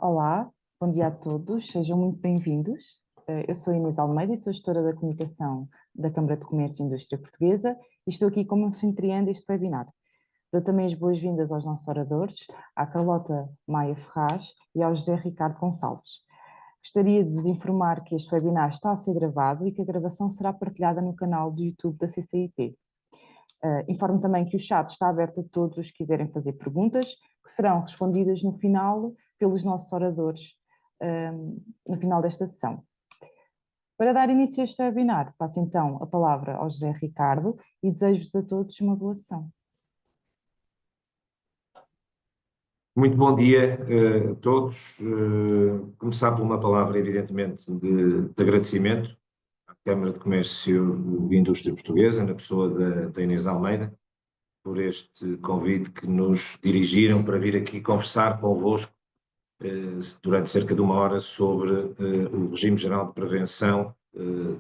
Olá, bom dia a todos, sejam muito bem-vindos. Eu sou Inês Almeida e sou gestora da comunicação da Câmara de Comércio e Indústria Portuguesa e estou aqui como anfitriã deste webinar. Dou também as boas-vindas aos nossos oradores, à Carlota Maia Ferraz e ao José Ricardo Gonçalves. Gostaria de vos informar que este webinar está a ser gravado e que a gravação será partilhada no canal do YouTube da CCIP. Informo também que o chat está aberto a todos os que quiserem fazer perguntas, que serão respondidas no final pelos nossos oradores no final desta sessão. Para dar início a este webinar, passo então a palavra ao José Ricardo e desejo-vos a todos uma boa sessão. Muito bom dia a todos. Começar por uma palavra, evidentemente, de agradecimento à Câmara de Comércio e Indústria Portuguesa, na pessoa da Inês Almeida, por este convite que nos dirigiram para vir aqui conversar convosco durante cerca de 1 hora sobre o Regime Geral de Prevenção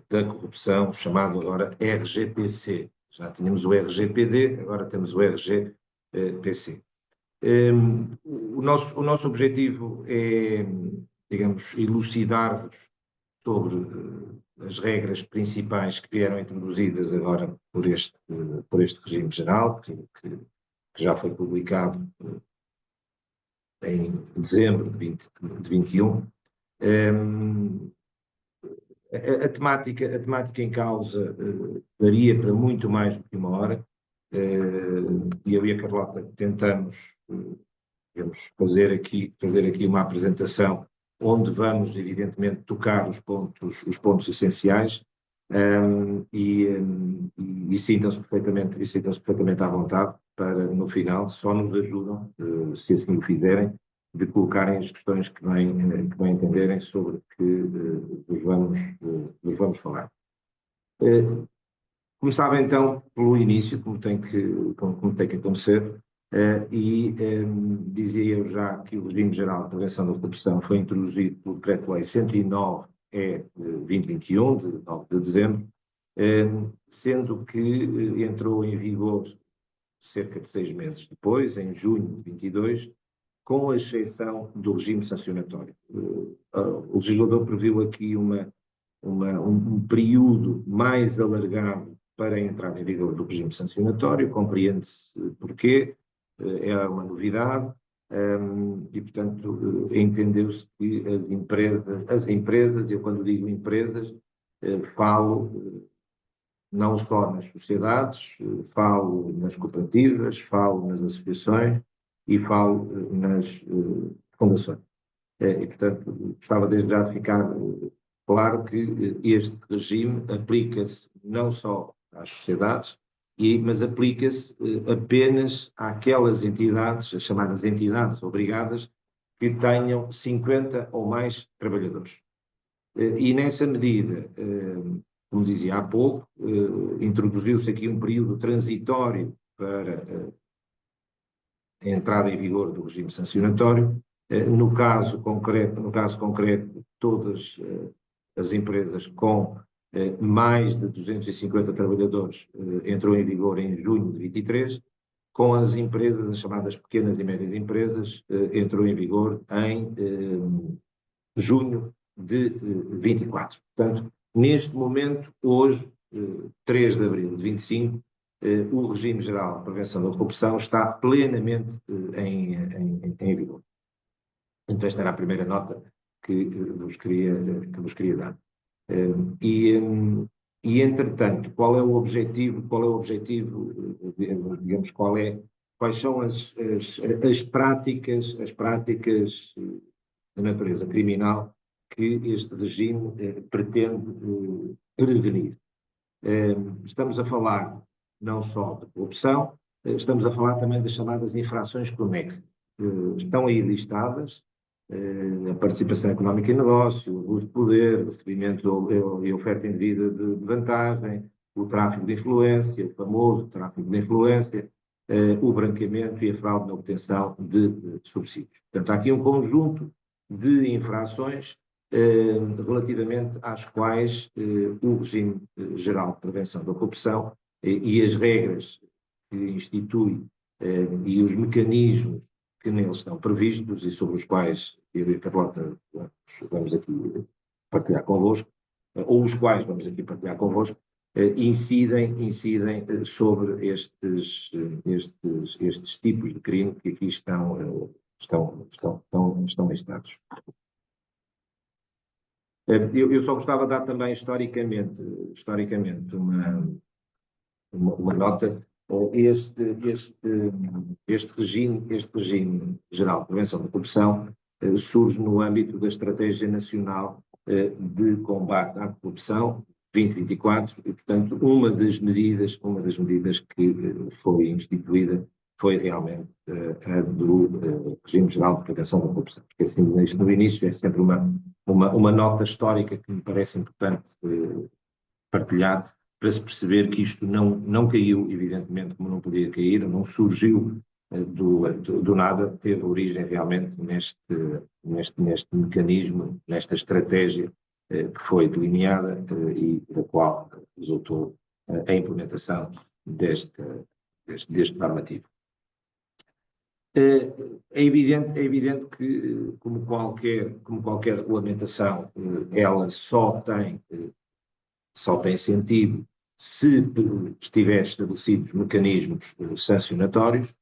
da Corrupção, chamado agora RGPC. Já tínhamos o RGPD, agora temos o RGPC. O nosso objetivo é, digamos, elucidar-vos sobre as regras principais que vieram introduzidas agora por este regime geral, que já foi publicado em dezembro de 2021. A temática em causa daria para muito mais do que 1 hora, e eu e a Carlota tentamos digamos, fazer aqui uma apresentação onde vamos, evidentemente, tocar os pontos essenciais, e sintam-se perfeitamente à vontade para, no final, só nos ajudam, se assim o fizerem, de colocarem as questões que bem entenderem sobre que vos vamos falar. Começava então pelo início, como tem que acontecer, dizia eu já que o Regime Geral de Prevenção da Corrupção foi introduzido pelo Decreto-Lei 109/2021, de 9 de dezembro, sendo que entrou em vigor cerca de 6 meses depois, em junho de 22, com a exceção do regime sancionatório. O legislador previu aqui um período mais alargado para a entrada em vigor do regime sancionatório, compreende-se porquê, é uma novidade, e, portanto, entendeu-se que as empresas, eu quando digo empresas, falo não só nas sociedades, falo nas cooperativas, falo nas associações e falo nas fundações. E, portanto, gostava desde já de ficar claro que este regime aplica-se não só às sociedades, mas aplica-se apenas àquelas entidades, as chamadas entidades obrigadas, que tenham 50 ou mais trabalhadores. E nessa medida, como dizia há pouco, introduziu-se aqui um período transitório para a entrada em vigor do regime sancionatório. No caso concreto, todas as empresas com mais de 250 trabalhadores entrou em vigor em junho de 23, com as empresas, as chamadas pequenas e médias empresas, entrou em vigor em junho de 24. Portanto, neste momento, hoje, 3 de abril de 25, o Regime Geral de Prevenção da Corrupção está plenamente em vigor. Então, esta era a primeira nota que vos queria dar. E entretanto, qual é o objetivo, digamos, quais são as práticas de natureza criminal que este regime pretende prevenir. Estamos a falar não só de corrupção, estamos a falar também das chamadas infrações conexas. Estão aí listadas a participação económica em negócio, o abuso de poder, recebimento e oferta indevida de vantagem, o tráfico de influência, o famoso tráfico de influência, o branqueamento e a fraude na obtenção de subsídios. Portanto, há aqui um conjunto de infrações relativamente às quais o Regime Geral de Prevenção da Corrupção e as regras que institui e os mecanismos que neles estão previstos e sobre os quais eu e a Carlota vamos aqui partilhar convosco, ou os quais vamos aqui partilhar convosco, incidem sobre estes tipos de crime que aqui estão listados. Eu só gostava de dar também historicamente uma nota. Este regime geral de prevenção da corrupção surge no âmbito da Estratégia Nacional de Combate à Corrupção 2024 e, portanto, uma das medidas que foi instituída foi realmente a do Regime Geral de Prevenção da Corrupção. Porque assim, no início é sempre uma nota histórica que me parece importante partilhar, para se perceber que isto não caiu, evidentemente, como não podia cair, não surgiu do nada, teve origem realmente neste mecanismo, nesta estratégia que foi delineada e da qual resultou a implementação deste normativo. É evidente que, como qualquer regulamentação, ela só tem sentido se estiver estabelecidos mecanismos sancionatórios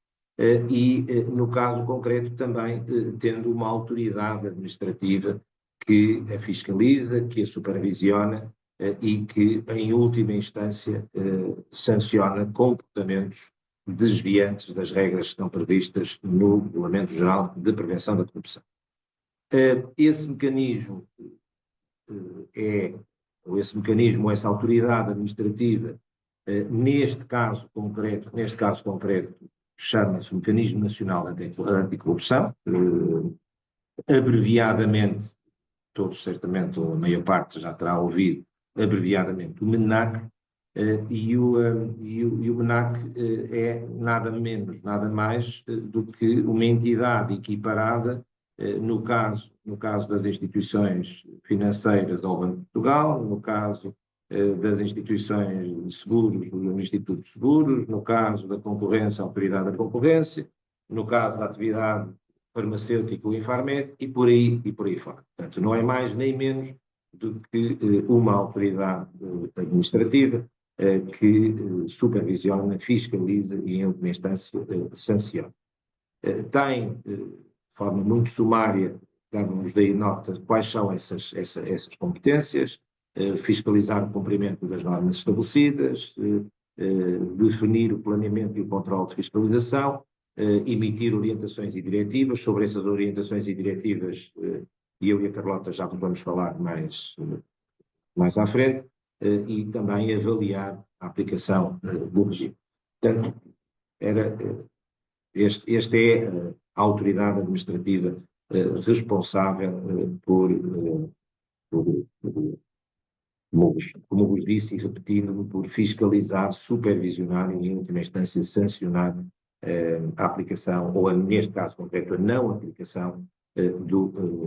e, no caso concreto, também tendo uma autoridade administrativa que a fiscaliza, que a supervisiona e que, em última instância, sanciona comportamentos desviantes das regras que estão previstas no Regulamento Geral de Prevenção da Corrupção. Esse mecanismo essa autoridade administrativa, neste caso concreto, chama-se Mecanismo Nacional Anticorrupção, abreviadamente, todos certamente, ou a maior parte já terá ouvido, abreviadamente o MENAC, e o MENAC é nada menos, nada mais do que uma entidade equiparada, no caso das instituições financeiras ao Banco de Portugal, no caso das instituições de seguros, do Instituto de Seguros, no caso da concorrência, a Autoridade da Concorrência, no caso da atividade farmacêutica, o Infarmed, e por aí fora. Portanto, não é mais nem menos do que uma autoridade administrativa que supervisiona, fiscaliza e, em última instância, sanciona. Tem, de forma muito sumária, damos daí nota quais são essas competências, fiscalizar o cumprimento das normas estabelecidas, definir o planeamento e o controle de fiscalização, emitir orientações e diretivas. Sobre essas orientações e diretivas, eu e a Carlota já vamos falar mais à frente, e também avaliar a aplicação do regime. Portanto, esta é a autoridade administrativa responsável como vos disse e repetindo, por fiscalizar, supervisionar e, em última instância, sancionar a aplicação, ou neste caso concreto, a não aplicação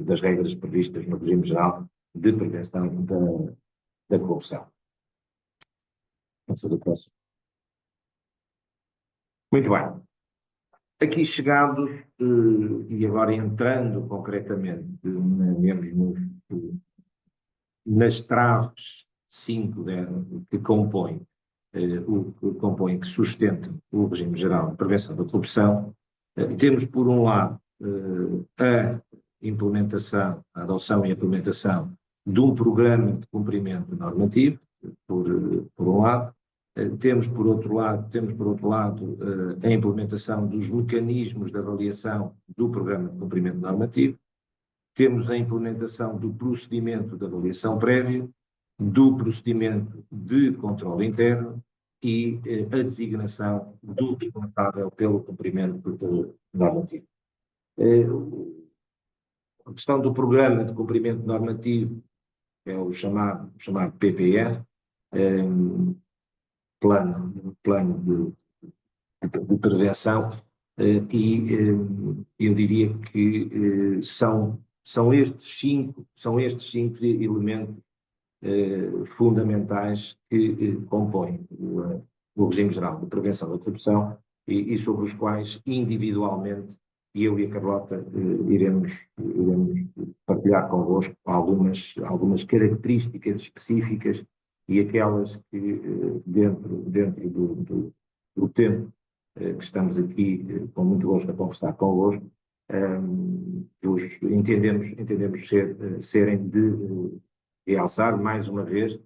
das regras previstas no regime geral de prevenção da corrupção. Vamos do próximo. Muito bem. Aqui chegados, e agora entrando concretamente nas traves 5 que compõem, que sustentam o regime geral de prevenção da corrupção, temos, por um lado, a adoção e a implementação de um programa de cumprimento normativo, por um lado. Temos, por outro lado, a implementação dos mecanismos de avaliação do programa de cumprimento normativo. Temos a implementação do procedimento de avaliação prévia, do procedimento de controle interno e a designação do responsável pelo cumprimento normativo. A questão do programa de cumprimento normativo é o chamado PPR, plano de prevenção, e eu diria que são estes cinco elementos fundamentais que compõem o regime geral de prevenção da corrupção e sobre os quais individualmente e eu e a Carlota iremos partilhar convosco algumas características específicas e aquelas que, dentro do tempo que estamos aqui com muito gosto a conversar convosco, entendemos serem de realçar mais uma vez,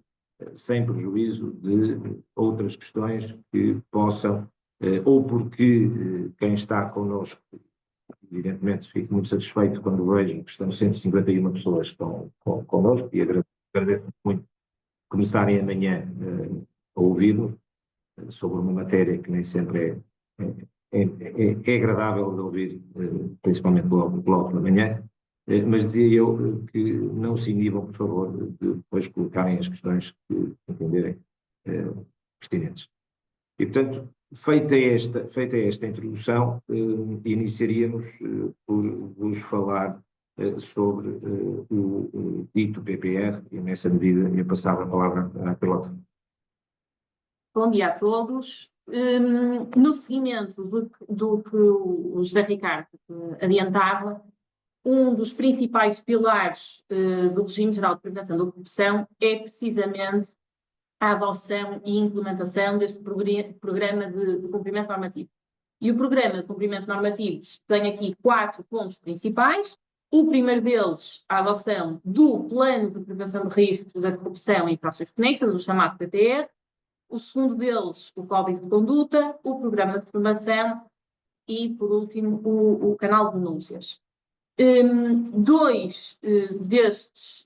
sem prejuízo de outras questões que possam, ou porque quem está connosco, evidentemente fico muito satisfeito quando vejo que estão 151 pessoas connosco e agradeço muito começarem amanhã a ouvir-nos sobre uma matéria que nem sempre é agradável de ouvir, principalmente logo pela manhã, mas dizia eu que não se inibam, por favor, de depois colocarem as questões que entenderem pertinentes. E, portanto, feita esta introdução, iniciaríamos por vos falar sobre o dito PPR, e nessa medida eu passava a palavra à Carlota. Bom dia a todos. No seguimento do que o José Ricardo adiantava, um dos principais pilares do regime geral de prevenção da corrupção é precisamente a adoção e implementação deste programa de cumprimento normativo. E o programa de cumprimento normativo tem aqui 4 pontos principais. O primeiro deles, a adoção do Plano de Prevenção de Riscos da Corrupção e Infrações Conexas, o chamado PPR. O segundo deles, o Código de Conduta, o Programa de Formação e, por último, o canal de denúncias. Dois destes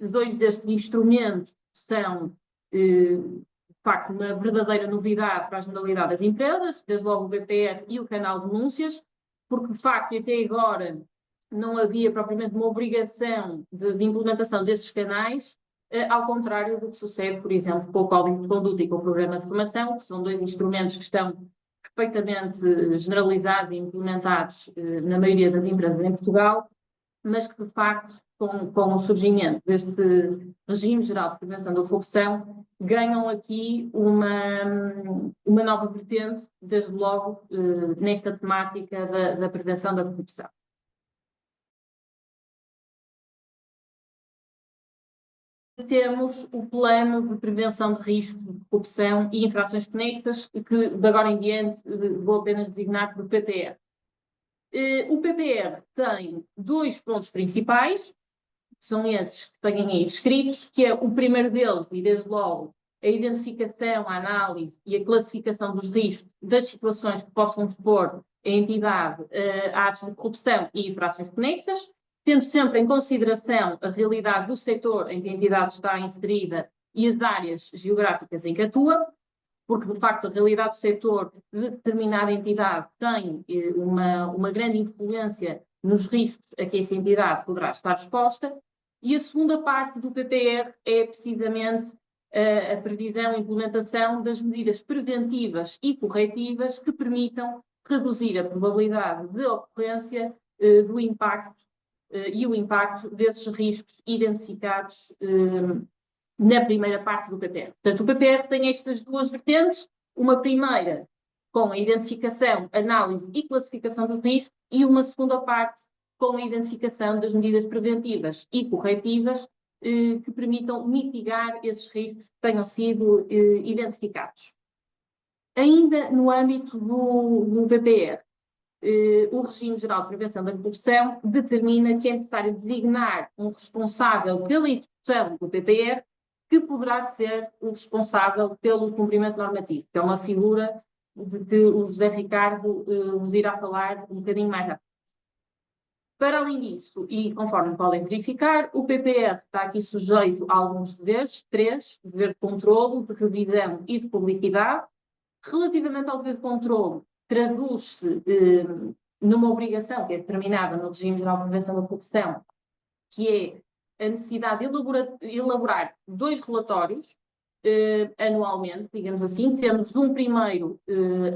instrumentos são, de facto, uma verdadeira novidade para a generalidade das empresas, desde logo o BPR e o canal de denúncias, porque, de facto, até agora não havia propriamente uma obrigação de implementação destes canais, ao contrário do que sucede, por exemplo, com o Código de Conduta e com o Programa de Formação, que são 2 instrumentos que estão perfeitamente generalizados e implementados na maioria das empresas em Portugal, mas que, de facto, com o surgimento deste regime geral de prevenção da corrupção, ganham aqui uma nova vertente, desde logo, nesta temática da prevenção da corrupção. Temos o Plano de Prevenção de Riscos de Corrupção e Infrações Conexas, que de agora em diante vou apenas designar por PPR. O PPR tem 2 pontos principais, que são esses que têm aí descritos, que é o primeiro deles, e desde logo, a identificação, a análise e a classificação dos riscos das situações que possam expor a entidade a atos de corrupção e infrações conexas, tendo sempre em consideração a realidade do setor em que a entidade está inserida e as áreas geográficas em que atua, porque, de facto, a realidade do setor de determinada entidade tem uma grande influência nos riscos a que essa entidade poderá estar exposta. E a segunda parte do PPR é precisamente a previsão e implementação das medidas preventivas e corretivas que permitam reduzir a probabilidade de ocorrência do impacto e o impacto desses riscos identificados na primeira parte do PPR. Portanto, o PPR tem estas 2 vertentes, uma primeira com a identificação, análise e classificação dos riscos e uma segunda parte com a identificação das medidas preventivas e corretivas que permitam mitigar esses riscos que tenham sido identificados. Ainda no âmbito do PPR, o Regime Geral de Prevenção da Corrupção determina que é necessário designar um responsável pela execução do PPR, que poderá ser o responsável pelo cumprimento normativo, que é uma figura de que o José Ricardo vos irá falar um bocadinho mais à frente. Para além disso, e conforme podem verificar, o PPR está aqui sujeito a alguns deveres, 3, dever de controlo, de revisão e de publicidade. Relativamente ao dever de controlo, traduz-se numa obrigação que é determinada no Regime Geral de Prevenção da Corrupção, que é a necessidade de elaborar 2 relatórios anualmente, digamos assim. Temos um primeiro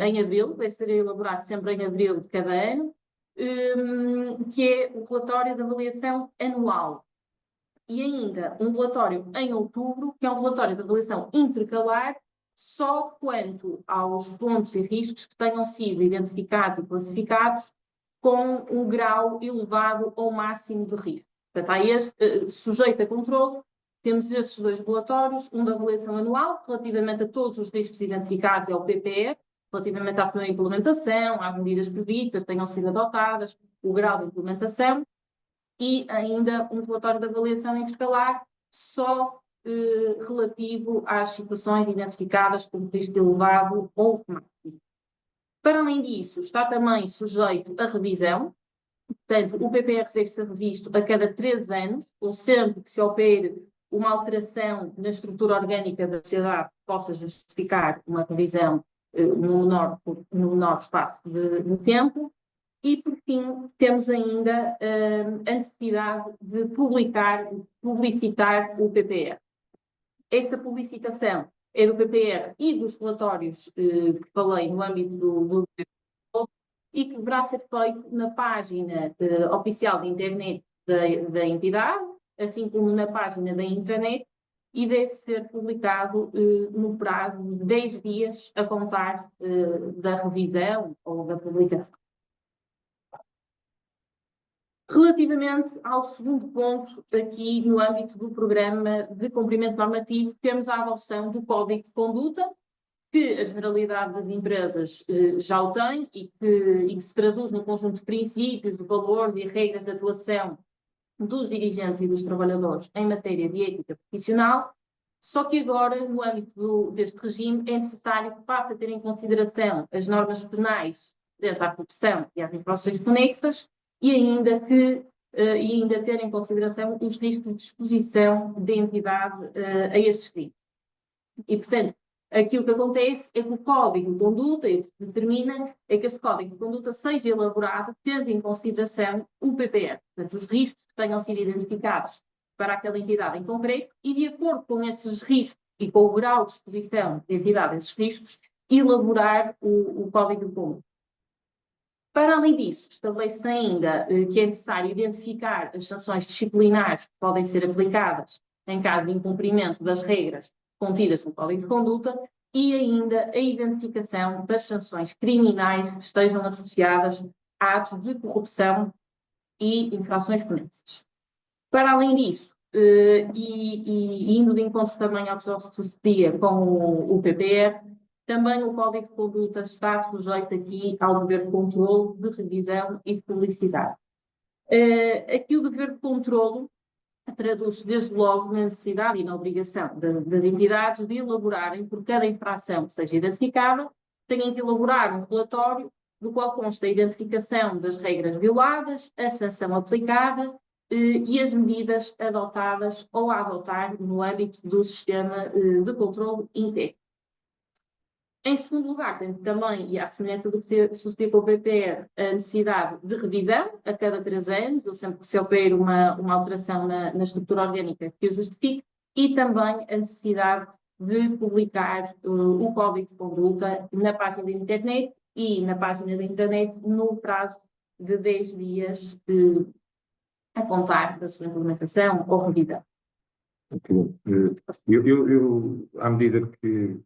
em abril, deve ser elaborado sempre em abril de cada ano, que é o relatório de avaliação anual. E ainda um relatório em outubro, que é um relatório de avaliação intercalar, só quanto aos pontos e riscos que tenham sido identificados e classificados com um grau elevado ao máximo de risco. Portanto, há este, sujeito a controle, temos estes dois relatórios, um da avaliação anual, relativamente a todos os riscos identificados, é o PPE, relativamente à implementação, às medidas previstas, tenham sido adotadas, o grau de implementação, e ainda um relatório de avaliação intercalar, só relativo às situações identificadas como risco elevado ou máximo. Para além disso, está também sujeito à revisão. Portanto, o PPR deve ser revisto a cada 3 anos, ou sempre que se opere uma alteração na estrutura orgânica da sociedade que possa justificar uma revisão no menor espaço de tempo. E, por fim, temos ainda a necessidade de publicitar o PPR. Esta publicitação é do PPR e dos relatórios que falei no âmbito do e que deverá ser feito na página oficial de internet da entidade, assim como na página da intranet, e deve ser publicado no prazo de 10 dias a contar da revisão ou da publicação. Relativamente ao segundo ponto, aqui no âmbito do programa de cumprimento normativo, temos a adoção do Código de Conduta, que a generalidade das empresas já o tem e que se traduz no conjunto de princípios, de valores e regras de atuação dos dirigentes e dos trabalhadores em matéria de ética profissional, só que agora, no âmbito deste regime, é necessário que passe a ter em consideração as normas penais dentro da corrupção e as infrações conexas e ainda ter em consideração os riscos de exposição da entidade a estes crimes. E, portanto, aqui o que acontece é que o Código de Conduta, o que se determina é que este Código de Conduta seja elaborado tendo em consideração o PPR, portanto, os riscos que tenham sido identificados para aquela entidade em concreto e, de acordo com esses riscos e com o grau de exposição da entidade a esses riscos, elaborar o Código de Conduta. Para além disso, estabelece ainda que é necessário identificar as sanções disciplinares que podem ser aplicadas em caso de incumprimento das regras contidas no Código de Conduta e ainda a identificação das sanções criminais que estejam associadas a atos de corrupção e infrações conexas. Para além disso, e indo de encontro também ao que já sucedia com o PPR, também o Código de Conduta está sujeito aqui ao dever de controle, de revisão e de publicidade. Aqui o dever de controle traduz-se desde logo na necessidade e na obrigação das entidades de elaborarem, por cada infração que seja identificada, têm que elaborar um relatório do qual consta a identificação das regras violadas, a sanção aplicada e as medidas adotadas ou a adotar no âmbito do sistema de controle interno. Em segundo lugar, tem também, e à semelhança do que se sucede com o PPR, a necessidade de revisão a cada 3 anos, ou sempre que se opere uma alteração na estrutura orgânica que o justifique, e também a necessidade de publicar o Código de Conduta na página da internet e na página da intranet no prazo de 10 dias a contar da sua implementação ou revisão. À medida que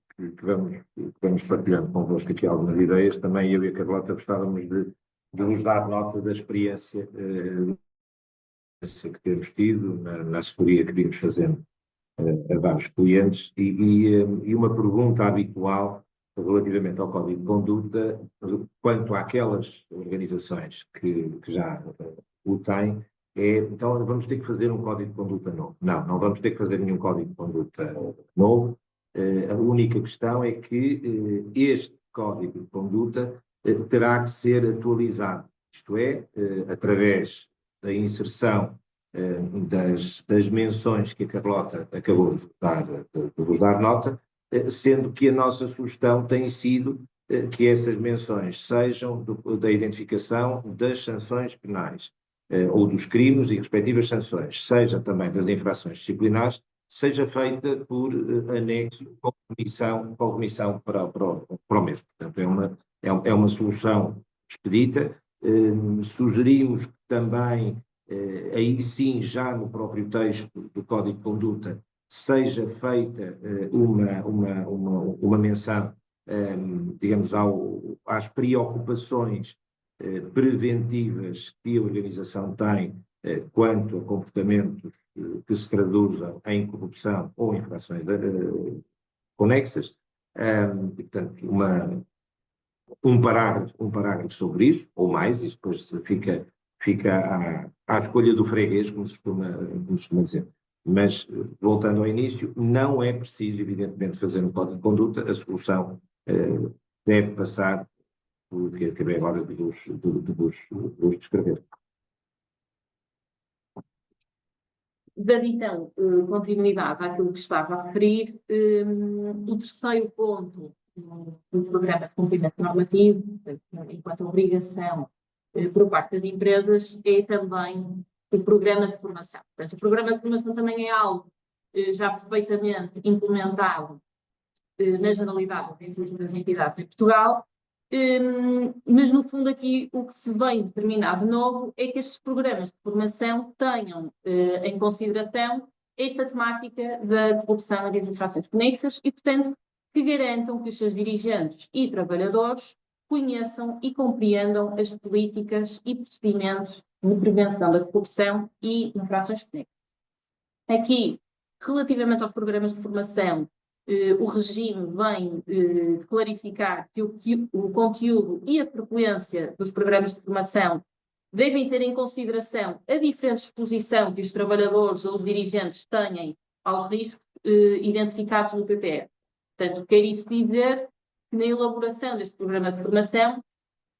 vamos partilhando convosco aqui algumas ideias, também eu e a Carlota gostávamos de vos dar nota da experiência que temos tido na assessoria que vimos fazendo a vários clientes e uma pergunta habitual relativamente ao Código de Conduta quanto àquelas organizações que já o têm. Então vamos ter que fazer um Código de Conduta novo. Não vamos ter que fazer nenhum Código de Conduta novo. A única questão é que este Código de Conduta terá que ser atualizado, isto é, através da inserção das menções que a Carlota acabou de vos dar nota, sendo que a nossa sugestão tem sido que essas menções sejam da identificação das sanções penais, ou dos crimes e respectivas sanções, seja também das infrações disciplinares, seja feita por anexo com comissão para o mesmo. Portanto, é uma solução expedita. Sugerimos que também, aí sim, já no próprio texto do Código de Conduta, seja feita uma menção, digamos, às preocupações preventivas que a organização tem quanto a comportamentos que se traduzam em corrupção ou infrações conexas. Portanto, um parágrafo sobre isso, ou mais, isso depois fica à escolha do freguês, como se costuma dizer. Mas, voltando ao início, não é preciso, evidentemente, fazer um código de conduta, a solução deve passar por que acabei agora de vos descrever. Dando então continuidade àquilo que estava a referir, o terceiro ponto do programa de cumprimento normativo, enquanto obrigação por parte das empresas, é também o programa de formação. Portanto, o programa de formação também é algo já perfeitamente implementado na generalidade das entidades em Portugal, mas no fundo aqui o que se vem determinar de novo é que estes programas de formação tenham em consideração esta temática da corrupção e das infrações conexas e, portanto, que garantam que os seus dirigentes e trabalhadores conheçam e compreendam as políticas e procedimentos de prevenção da corrupção e infrações conexas. Aqui, relativamente aos programas de formação, o regime vem clarificar que o conteúdo e a frequência dos programas de formação devem ter em consideração a diferente exposição que os trabalhadores ou os dirigentes têm aos riscos identificados no PPR. Portanto, quer isso dizer que na elaboração deste programa de formação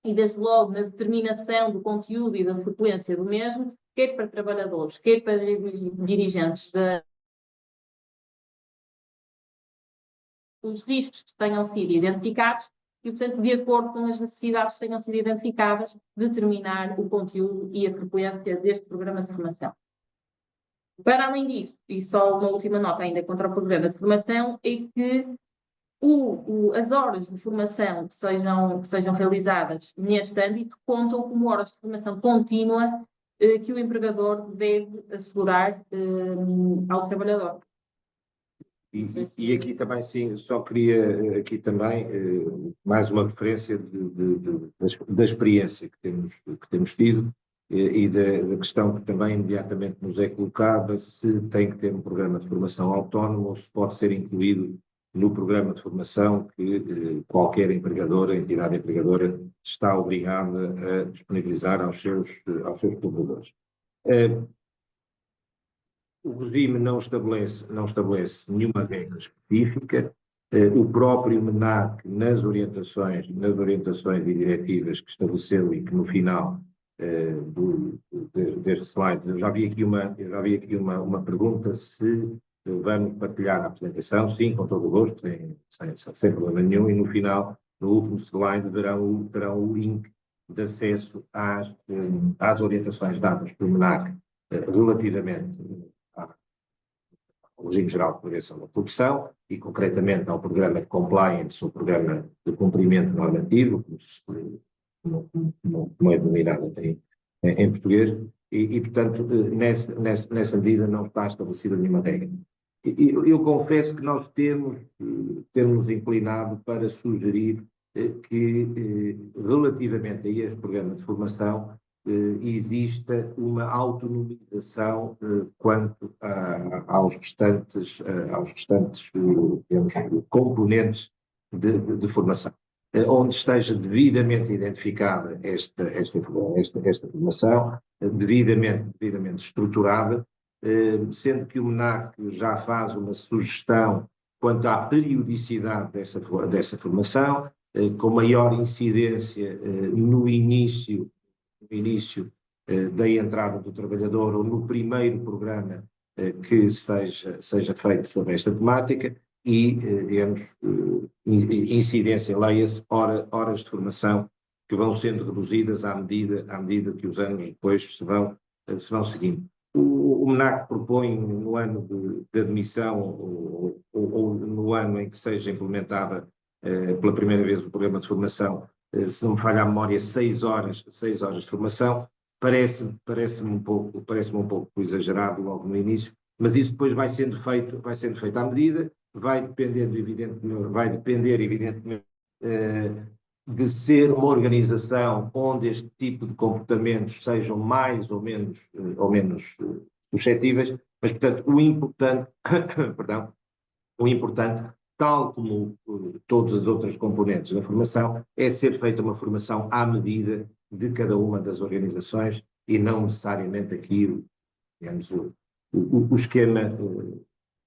e, desde logo, na determinação do conteúdo e da frequência do mesmo, quer para trabalhadores, quer para dirigentes os riscos que tenham sido identificados e, portanto, de acordo com as necessidades que tenham sido identificadas, determinar o conteúdo e a frequência deste programa de formação. Para além disso, e só uma última nota ainda contra o programa de formação, é que as horas de formação que sejam realizadas neste âmbito contam como horas de formação contínua que o empregador deve assegurar ao trabalhador. E aqui também, sim, só queria aqui também mais uma referência da experiência que temos tido e da questão que também imediatamente nos é colocada, se tem que ter um programa de formação autónomo ou se pode ser incluído no programa de formação que qualquer empregador, entidade empregadora, está obrigada a disponibilizar aos seus colaboradores. O regime não estabelece nenhuma regra específica. O próprio MENAC, nas orientações e diretivas que estabeleceu e que no final deste slide, eu já vi aqui uma pergunta se vamos partilhar a apresentação. Sim, com todo o gosto, sem problema nenhum, e no final, no último slide, terão o link de acesso às orientações dadas pelo MENAC relativamente ao regime geral de prevenção da corrupção e, concretamente, ao programa de compliance, ou programa de cumprimento normativo, como é denominado em português, e portanto, nessa medida não está estabelecida nenhuma regra. Eu confesso que nós temos inclinado para sugerir que, relativamente a este programa de formação, exista uma autonomização quanto aos restantes digamos, componentes de formação, onde esteja devidamente identificada esta formação, devidamente estruturada, sendo que o MENAC já faz uma sugestão quanto à periodicidade dessa formação, com maior incidência no início da entrada do trabalhador ou no primeiro programa que seja feito sobre esta temática e, digamos, incidência, leia-se, horas de formação que vão sendo reduzidas à medida que os anos depois se vão seguindo. O MENAC propõe no ano de admissão ou no ano em que seja implementada pela primeira vez o programa de formação, se não me falha a memória, 6 horas de formação. Parece-me um pouco exagerado logo no início, mas isso depois vai sendo feito à medida, vai depender evidentemente de ser uma organização onde este tipo de comportamentos sejam mais ou menos suscetíveis, mas, portanto, o importante, perdão, o importante, tal como todas as outras componentes da formação, é ser feita uma formação à medida de cada uma das organizações e não necessariamente aqui, digamos, o esquema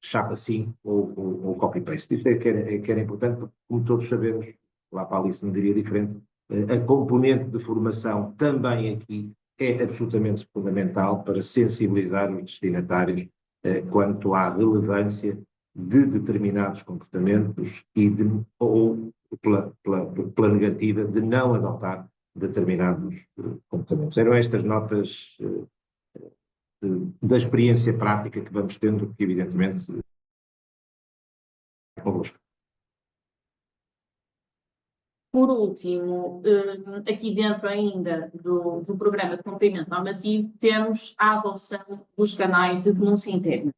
chapa 5 ou copy-paste. Isto é que era importante, porque, como todos sabemos, lá para a Alice não diria diferente, a componente de formação também aqui é absolutamente fundamental para sensibilizar os destinatários quanto à relevância de determinados comportamentos ou pela negativa de não adotar determinados comportamentos. Eram estas notas da experiência prática que vamos tendo, que evidentemente é convosco. Por último, aqui dentro ainda do programa de cumprimento normativo, temos a adoção dos canais de denúncia interna.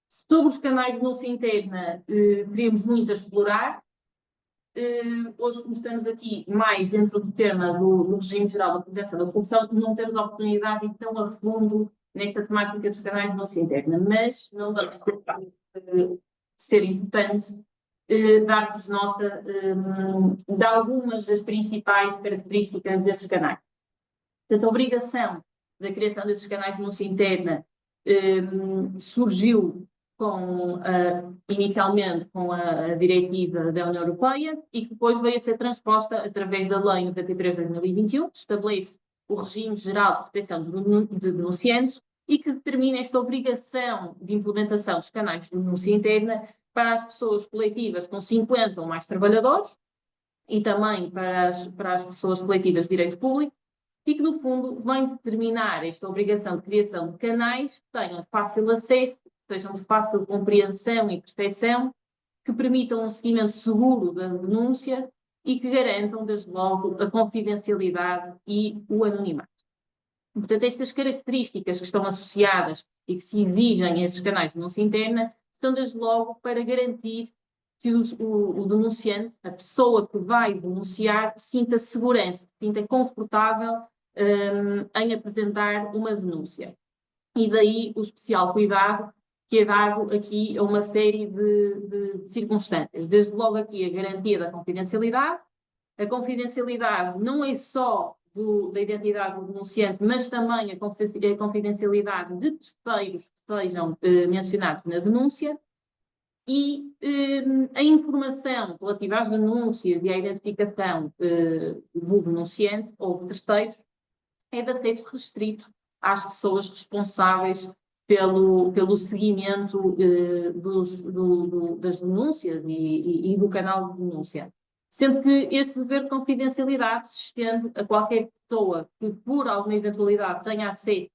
Sobre os canais de denúncia interna, teríamos muito a explorar. Hoje, como estamos aqui mais dentro do tema do regime geral da prevenção da corrupção, não temos a oportunidade de ir tão a fundo nesta temática dos canais de denúncia interna, mas não damos de ser importante dar-vos nota de algumas das principais características desses canais. Portanto, a obrigação da criação desses canais de denúncia interna surgiu inicialmente com a diretiva da União Europeia e que depois veio a ser transposta através da Lei 93 de 2021, que estabelece o regime geral de proteção de denunciantes e que determina esta obrigação de implementação dos canais de denúncia interna para as pessoas coletivas com 50 ou mais trabalhadores e também para as pessoas coletivas de direito público, e que, no fundo, vem determinar esta obrigação de criação de canais que tenham fácil acesso, que sejam de fácil compreensão e percepção, que permitam um seguimento seguro da denúncia e que garantam, desde logo, a confidencialidade e o anonimato. Portanto, estas características que estão associadas e que se exigem a estes canais de denúncia interna são, desde logo, para garantir que o denunciante, a pessoa que vai denunciar, sinta segurança, sinta confortável em apresentar uma denúncia. E daí o especial cuidado que é dado aqui a uma série de circunstâncias. Desde logo aqui a garantia da confidencialidade. A confidencialidade não é só da identidade do denunciante, mas também a confidencialidade de terceiros que sejam mencionados na denúncia. E a informação relativa às denúncias e à identificação do denunciante ou de terceiros é de acesso restrito às pessoas responsáveis pelo seguimento das denúncias e do canal de denúncia. Sendo que este dever de confidencialidade se estende a qualquer pessoa que, por alguma eventualidade, tenha acesso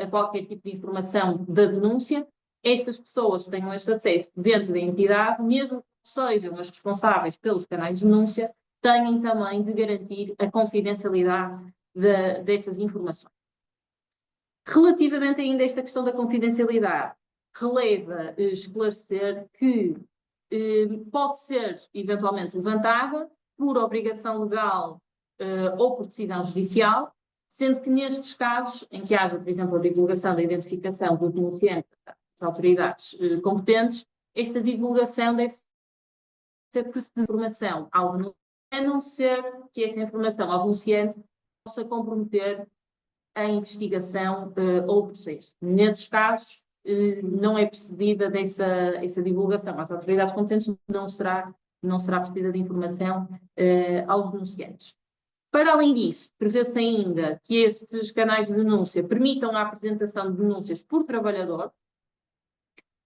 a qualquer tipo de informação da denúncia. Estas pessoas tenham este acesso dentro da entidade, mesmo que sejam as responsáveis pelos canais de denúncia, têm também de garantir a confidencialidade dessas informações. Relativamente ainda a esta questão da confidencialidade, releva esclarecer que pode ser eventualmente levantada por obrigação legal ou por decisão judicial, sendo que nestes casos em que haja, por exemplo, a divulgação da identificação do denunciante às autoridades competentes, esta divulgação deve ser precedida de informação ao denunciante, a não ser que essa informação ao denunciante possa comprometer a investigação ou o processo. Nesses casos, não é precedida essa divulgação às autoridades competentes, não será precedida de informação aos denunciantes. Para além disso, prevê-se ainda que estes canais de denúncia permitam a apresentação de denúncias por trabalhador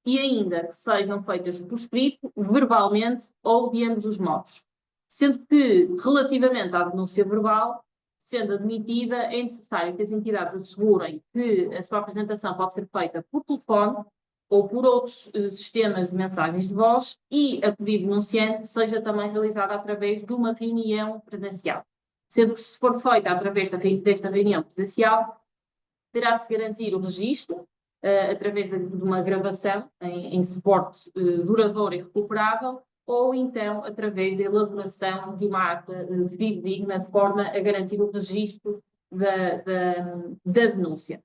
e ainda que sejam feitas por escrito, verbalmente ou de ambos os modos. Sendo que, relativamente à denúncia verbal, sendo admitida, é necessário que as entidades assegurem que a sua apresentação pode ser feita por telefone ou por outros sistemas de mensagens de voz e, a pedido do denunciante, seja também realizada através de uma reunião presencial. Sendo que, se for feita através desta reunião presencial, terá de se garantir o registro através de uma gravação em suporte duradouro e recuperável ou então através da elaboração de uma ata fidedigna de forma a garantir o registro da denúncia.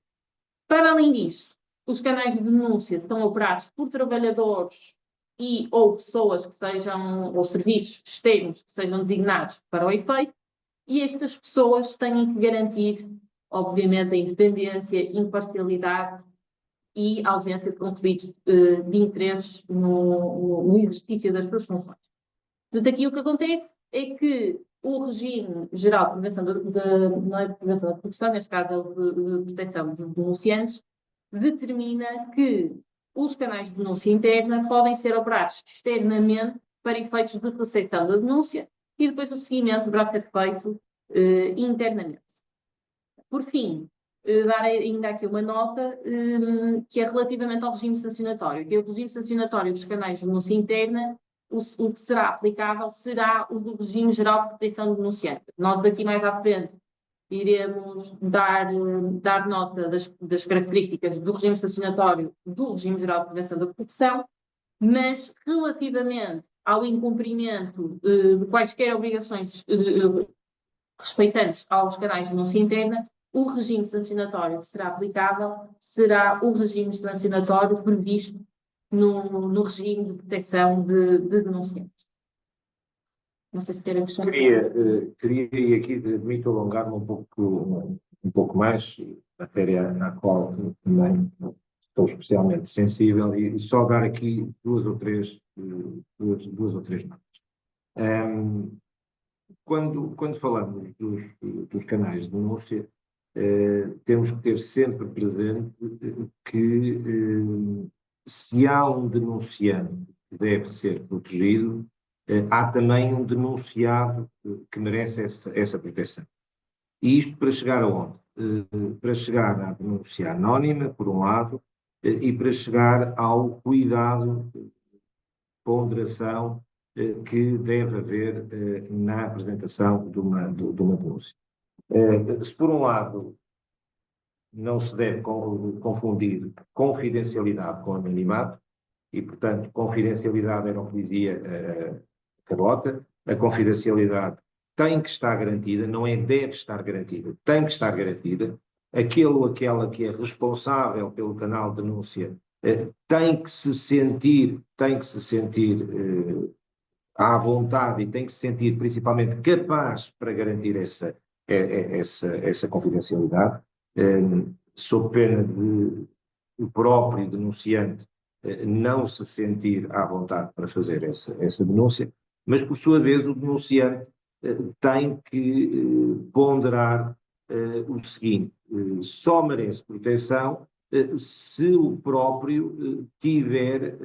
Para além disso, os canais de denúncia são operados por trabalhadores e ou pessoas que sejam, ou serviços externos que sejam designados para o efeito, e estas pessoas têm que garantir, obviamente, a independência, imparcialidade e a ausência de conflitos de interesses no exercício das suas funções. Portanto, aqui o que acontece é que o regime geral de prevenção não é de prevenção da corrupção, neste caso de proteção dos denunciantes, determina que os canais de denúncia interna podem ser operados externamente para efeitos de recepção da denúncia e depois o seguimento deverá ser feito internamente. Por fim, dar ainda aqui uma nota que é relativamente ao regime sancionatório, que é o regime sancionatório dos canais de denúncia interna. O que será aplicável será o do regime geral de proteção do denunciante. Nós daqui mais à frente iremos dar nota das características do regime sancionatório do regime geral de prevenção da corrupção, mas relativamente ao incumprimento de quaisquer obrigações respeitantes aos canais de denúncia interna, o regime sancionatório que será aplicável será o regime sancionatório previsto no regime de proteção de denunciantes. Não sei se querem acrescentar. Queria aqui, admito, alongar-me um pouco mais, matéria à qual também estou especialmente sensível, e só dar aqui duas ou três notas. Quando falamos dos canais de denúncia, temos que ter sempre presente que se há um denunciante que deve ser protegido, há também um denunciado que merece essa proteção. E isto para chegar aonde? Para chegar à denúncia anónima, por um lado, e para chegar ao cuidado, ponderação que deve haver na apresentação de uma denúncia. Se por um lado não se deve confundir confidencialidade com anonimato, e portanto confidencialidade era o que dizia Carlota, a confidencialidade tem que estar garantida, não é deve estar garantida, tem que estar garantida. Aquele ou aquela que é responsável pelo canal de denúncia tem que se sentir à vontade e tem que se sentir principalmente capaz para garantir essa confidencialidade, sob pena de o próprio denunciante não se sentir à vontade para fazer essa denúncia, mas por sua vez o denunciante tem que ponderar o seguinte: só merece proteção se o próprio tiver,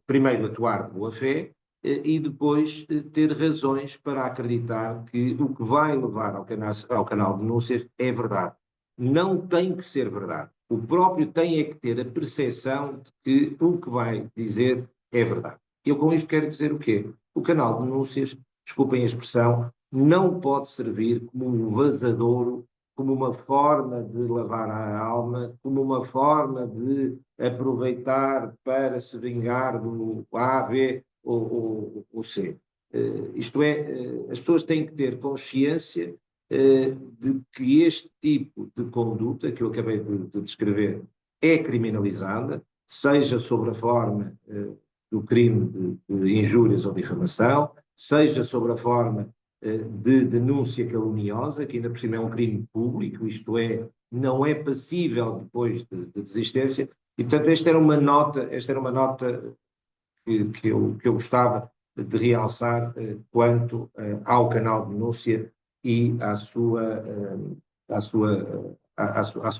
primeiro, atuar de boa fé e depois ter razões para acreditar que o que vai levar ao canal de denúncias é verdade. Não tem que ser verdade. O próprio tem é que ter a percepção de que o que vai dizer é verdade. Eu com isto quero dizer o quê? O canal de denúncias, desculpem a expressão, não pode servir como um vazadouro, como uma forma de lavar a alma, como uma forma de aproveitar para se vingar do A, B ou C. Isto é, as pessoas têm que ter consciência de que este tipo de conduta que eu acabei de descrever é criminalizada, seja sobre a forma do crime de injúrias ou difamação, seja sobre a forma de denúncia caluniosa, que ainda por cima é um crime público, isto é, não é passível depois de desistência, e portanto esta era uma nota que eu gostava de realçar quanto ao canal de denúncia e à sua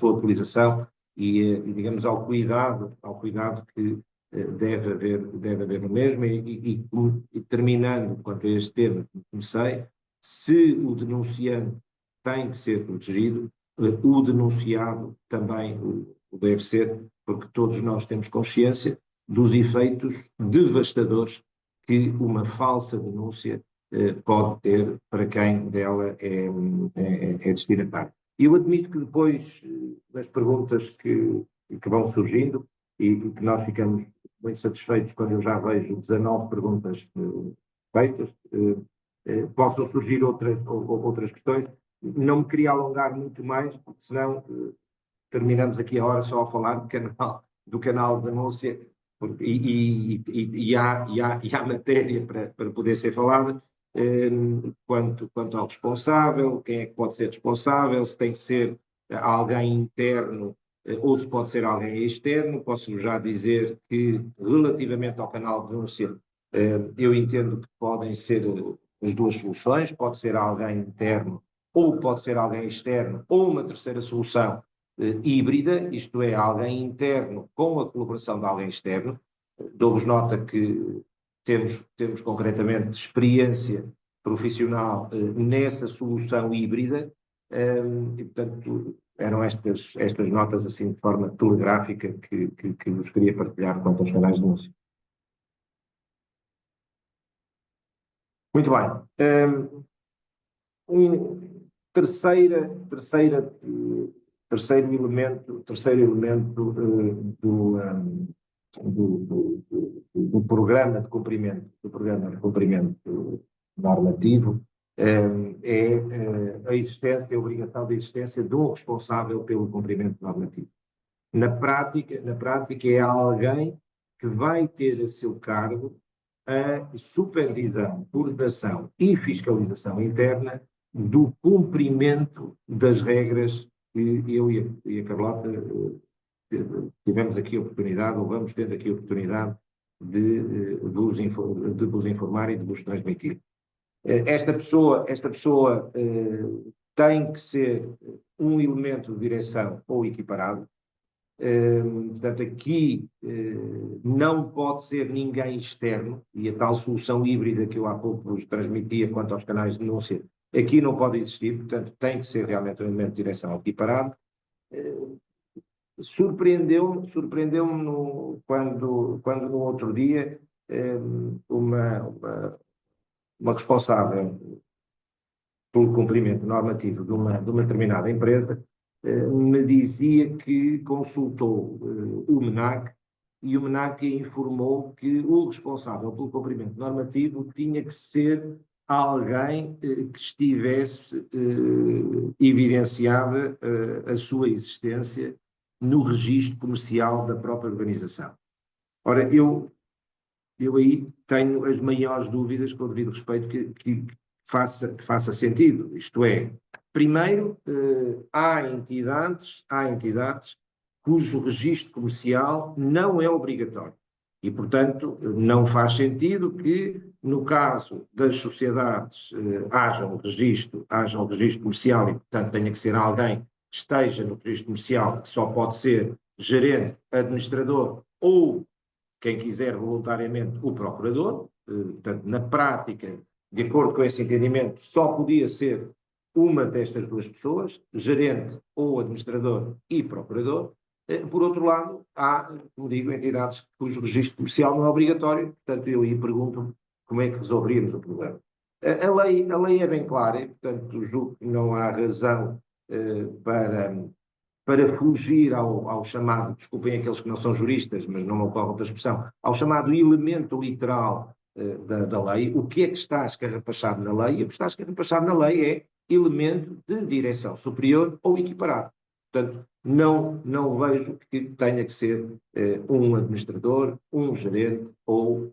utilização e digamos, ao cuidado que deve haver no mesmo e terminando quanto a este tema que comecei, se o denunciante tem que ser protegido, o denunciado também o deve ser, porque todos nós temos consciência dos efeitos devastadores que uma falsa denúncia pode ter para quem dela é destinatário. Eu admito que depois das perguntas que vão surgindo e que nós ficamos muito satisfeitos quando eu já vejo 19 perguntas feitas. Possam surgir outras questões. Não me queria alongar muito mais, porque senão terminamos aqui a hora só a falar do canal de denúncia, e há matéria para poder ser falada, quanto ao responsável, quem é que pode ser responsável, se tem que ser alguém interno ou se pode ser alguém externo. Posso já dizer que, relativamente ao canal de denúncia, eu entendo que podem ser as duas soluções, pode ser alguém interno ou pode ser alguém externo, ou uma terceira solução híbrida, isto é, alguém interno com a colaboração de alguém externo. Dou-vos nota que temos concretamente experiência profissional nessa solução híbrida, e portanto eram estas notas assim de forma telegráfica que vos queria partilhar quanto aos canais de denúncia. Muito bem. Terceiro elemento do programa de cumprimento normativo é a obrigação de existência de um responsável pelo cumprimento normativo. Na prática é alguém que vai ter a seu cargo a supervisão, coordenação e fiscalização interna do cumprimento das regras que eu e a Carlota tivemos aqui a oportunidade, ou vamos ter aqui a oportunidade de vos informar e de vos transmitir. Esta pessoa tem que ser um elemento de direção ou equiparado. Portanto, aqui não pode ser ninguém externo, e a tal solução híbrida que eu há pouco vos transmitia quanto aos canais de denúncia, aqui não pode existir. Portanto, tem que ser realmente um elemento de direção equiparado. Surpreendeu-me quando no outro dia uma responsável pelo cumprimento normativo de uma determinada empresa me dizia que consultou o MENAC, e o MENAC informou que o responsável pelo cumprimento normativo tinha que ser alguém que estivesse evidenciada a sua existência no registro comercial da própria organização. Ora, eu aí tenho as maiores dúvidas, com o devido respeito, que faça sentido. Isto é, primeiro, há entidades cujo registro comercial não é obrigatório. E, portanto, não faz sentido que, no caso das sociedades, haja um registro comercial, e, portanto, tenha que ser alguém que esteja no registro comercial, que só pode ser gerente, administrador ou, quem quiser voluntariamente, o procurador. Portanto, na prática, de acordo com esse entendimento, só podia ser uma destas duas pessoas, gerente ou administrador e procurador. Por outro lado, há, como digo, entidades cujo registro comercial não é obrigatório. Portanto, eu aí pergunto como é que resolveríamos o problema. A lei é bem clara, e, portanto, julgo que não há razão para fugir ao chamado, desculpem aqueles que não são juristas, mas não me ocorre outra expressão, ao chamado elemento literal da lei. O que é que está escarrapachado na lei? E o que está escarrapachado na lei é elemento de direção superior ou equiparado. Portanto, não vejo que tenha que ser um administrador, um gerente ou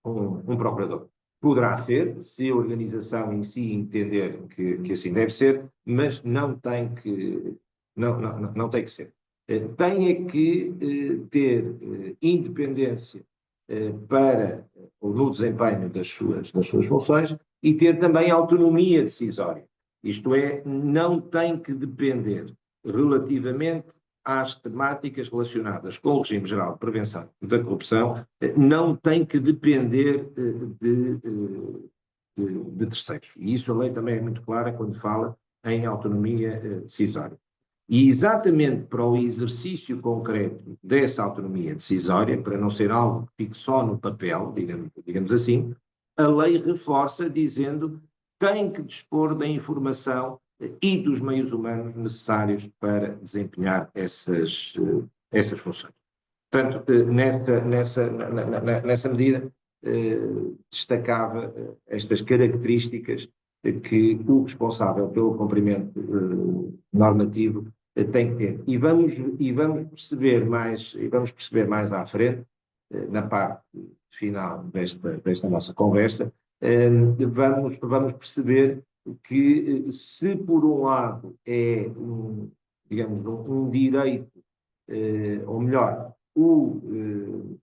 um procurador. Poderá ser, se a organização em si entender que assim deve ser, mas não tem que ser. Tem é que ter independência ou no desempenho das suas funções, e ter também autonomia decisória. Isto é, não tem que depender relativamente às temáticas relacionadas com o regime geral de prevenção da corrupção, não tem que depender de terceiros. E isso a lei também é muito clara quando fala em autonomia decisória. E exatamente para o exercício concreto dessa autonomia decisória, para não ser algo que fique só no papel, digamos assim, a lei reforça dizendo que tem que dispor da informação e dos meios humanos necessários para desempenhar essas funções. Portanto, nessa medida, destacava estas características que o responsável pelo cumprimento normativo tem que ter. E vamos perceber mais à frente, na parte final desta nossa conversa, vamos perceber que se por um lado é digamos, um direito, ou melhor, o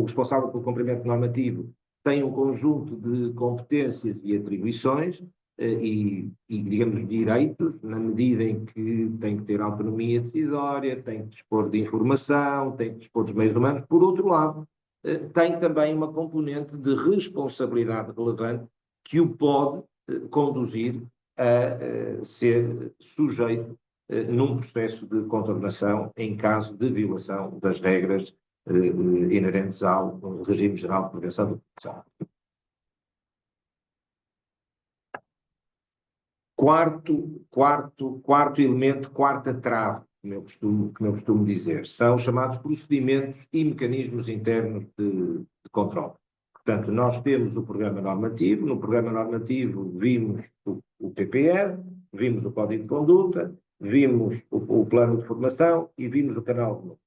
responsável pelo cumprimento normativo tem um conjunto de competências e atribuições digamos, direitos, na medida em que tem que ter autonomia decisória, tem que dispor de informação, tem que dispor dos meios humanos. Por outro lado, tem também uma componente de responsabilidade relevante que o pode conduzir a ser sujeito num processo de contornação em caso de violação das regras inerentes ao regime geral de prevenção da corrupção. Quarto elemento, quarta trave, como eu costumo dizer, são os chamados procedimentos e mecanismos internos de controle. Portanto, nós temos o programa normativo, no programa normativo vimos o PPR, vimos o Código de Conduta, vimos o plano de formação e vimos o canal de denúncia.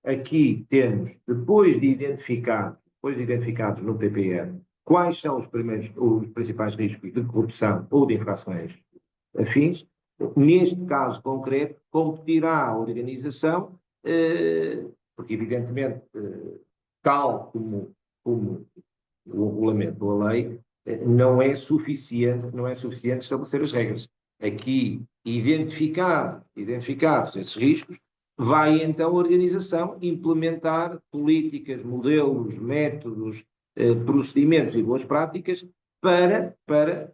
Aqui temos, depois de identificados no PPR, quais são os principais riscos de corrupção ou de infrações afins. Neste caso concreto, competirá à organização, porque evidentemente, tal como o regulamento ou a lei, não é suficiente estabelecer as regras. Aqui, identificados esses riscos, vai então a organização implementar políticas, modelos, métodos, procedimentos e boas práticas para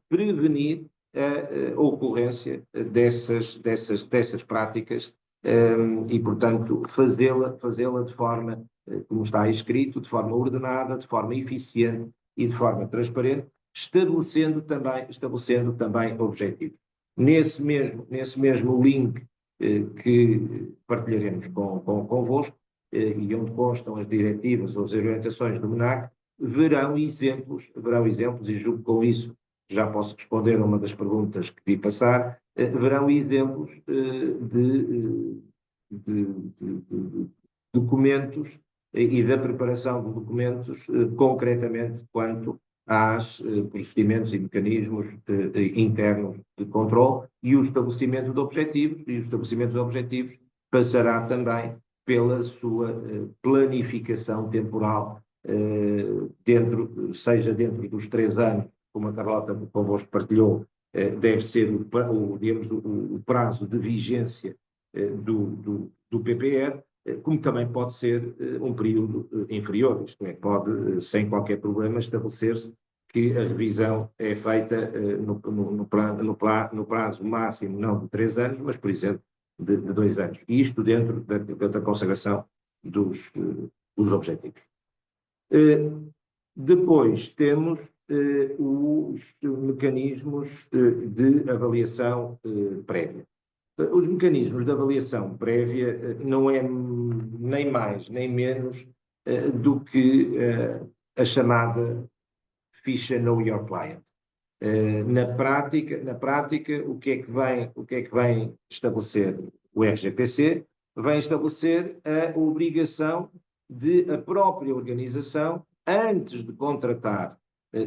prevenir a ocorrência dessas práticas e, portanto, fazê-la de forma, como está escrito, de forma ordenada, de forma eficiente e de forma transparente, estabelecendo também objetivos. Nesse mesmo link que partilharemos convosco, e onde constam as diretivas ou as orientações do MENAC, verão exemplos, e julgo que com isso já posso responder a uma das perguntas que vi passar, verão exemplos de documentos e da preparação de documentos concretamente quanto aos procedimentos e mecanismos internos de controle e o estabelecimento de objetivos, e os estabelecimentos de objetivos passará também pela sua planificação temporal, seja dentro dos 3 anos, como a Carlota convosco partilhou, deve ser o prazo de vigência do PPR, como também pode ser um período inferior, isto é, pode, sem qualquer problema, estabelecer-se que a revisão é feita no prazo máximo, não de 3 anos, mas, por exemplo, de 2 anos. E isto dentro da consagração dos objetivos. Depois temos os mecanismos de avaliação prévia. Os mecanismos de avaliação prévia não é nem mais nem menos do que a chamada ficha Know Your Client. Na prática, o que é que vem estabelecer o RGPC? Vem estabelecer a obrigação de a própria organização, antes de contratar,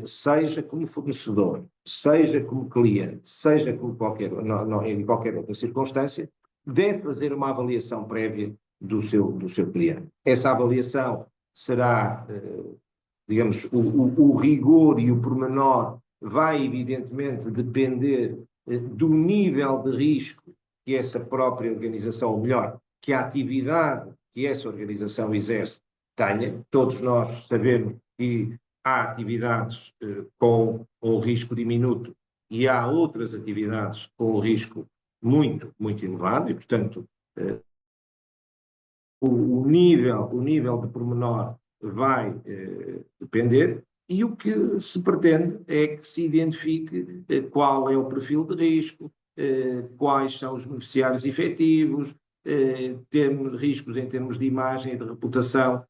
seja como fornecedor, seja como cliente, seja como em qualquer outra circunstância, deve fazer uma avaliação prévia do seu cliente. Essa avaliação será, digamos, o rigor e o pormenor vai evidentemente depender do nível de risco que essa própria organização, ou melhor, que a atividade que essa organização exerce tenha. Todos nós sabemos que há atividades com um risco diminuto e há outras atividades com um risco muito, muito elevado e, portanto, o nível de pormenor vai depender, e o que se pretende é que se identifique qual é o perfil de risco, quais são os beneficiários efetivos, temos riscos em termos de imagem e de reputação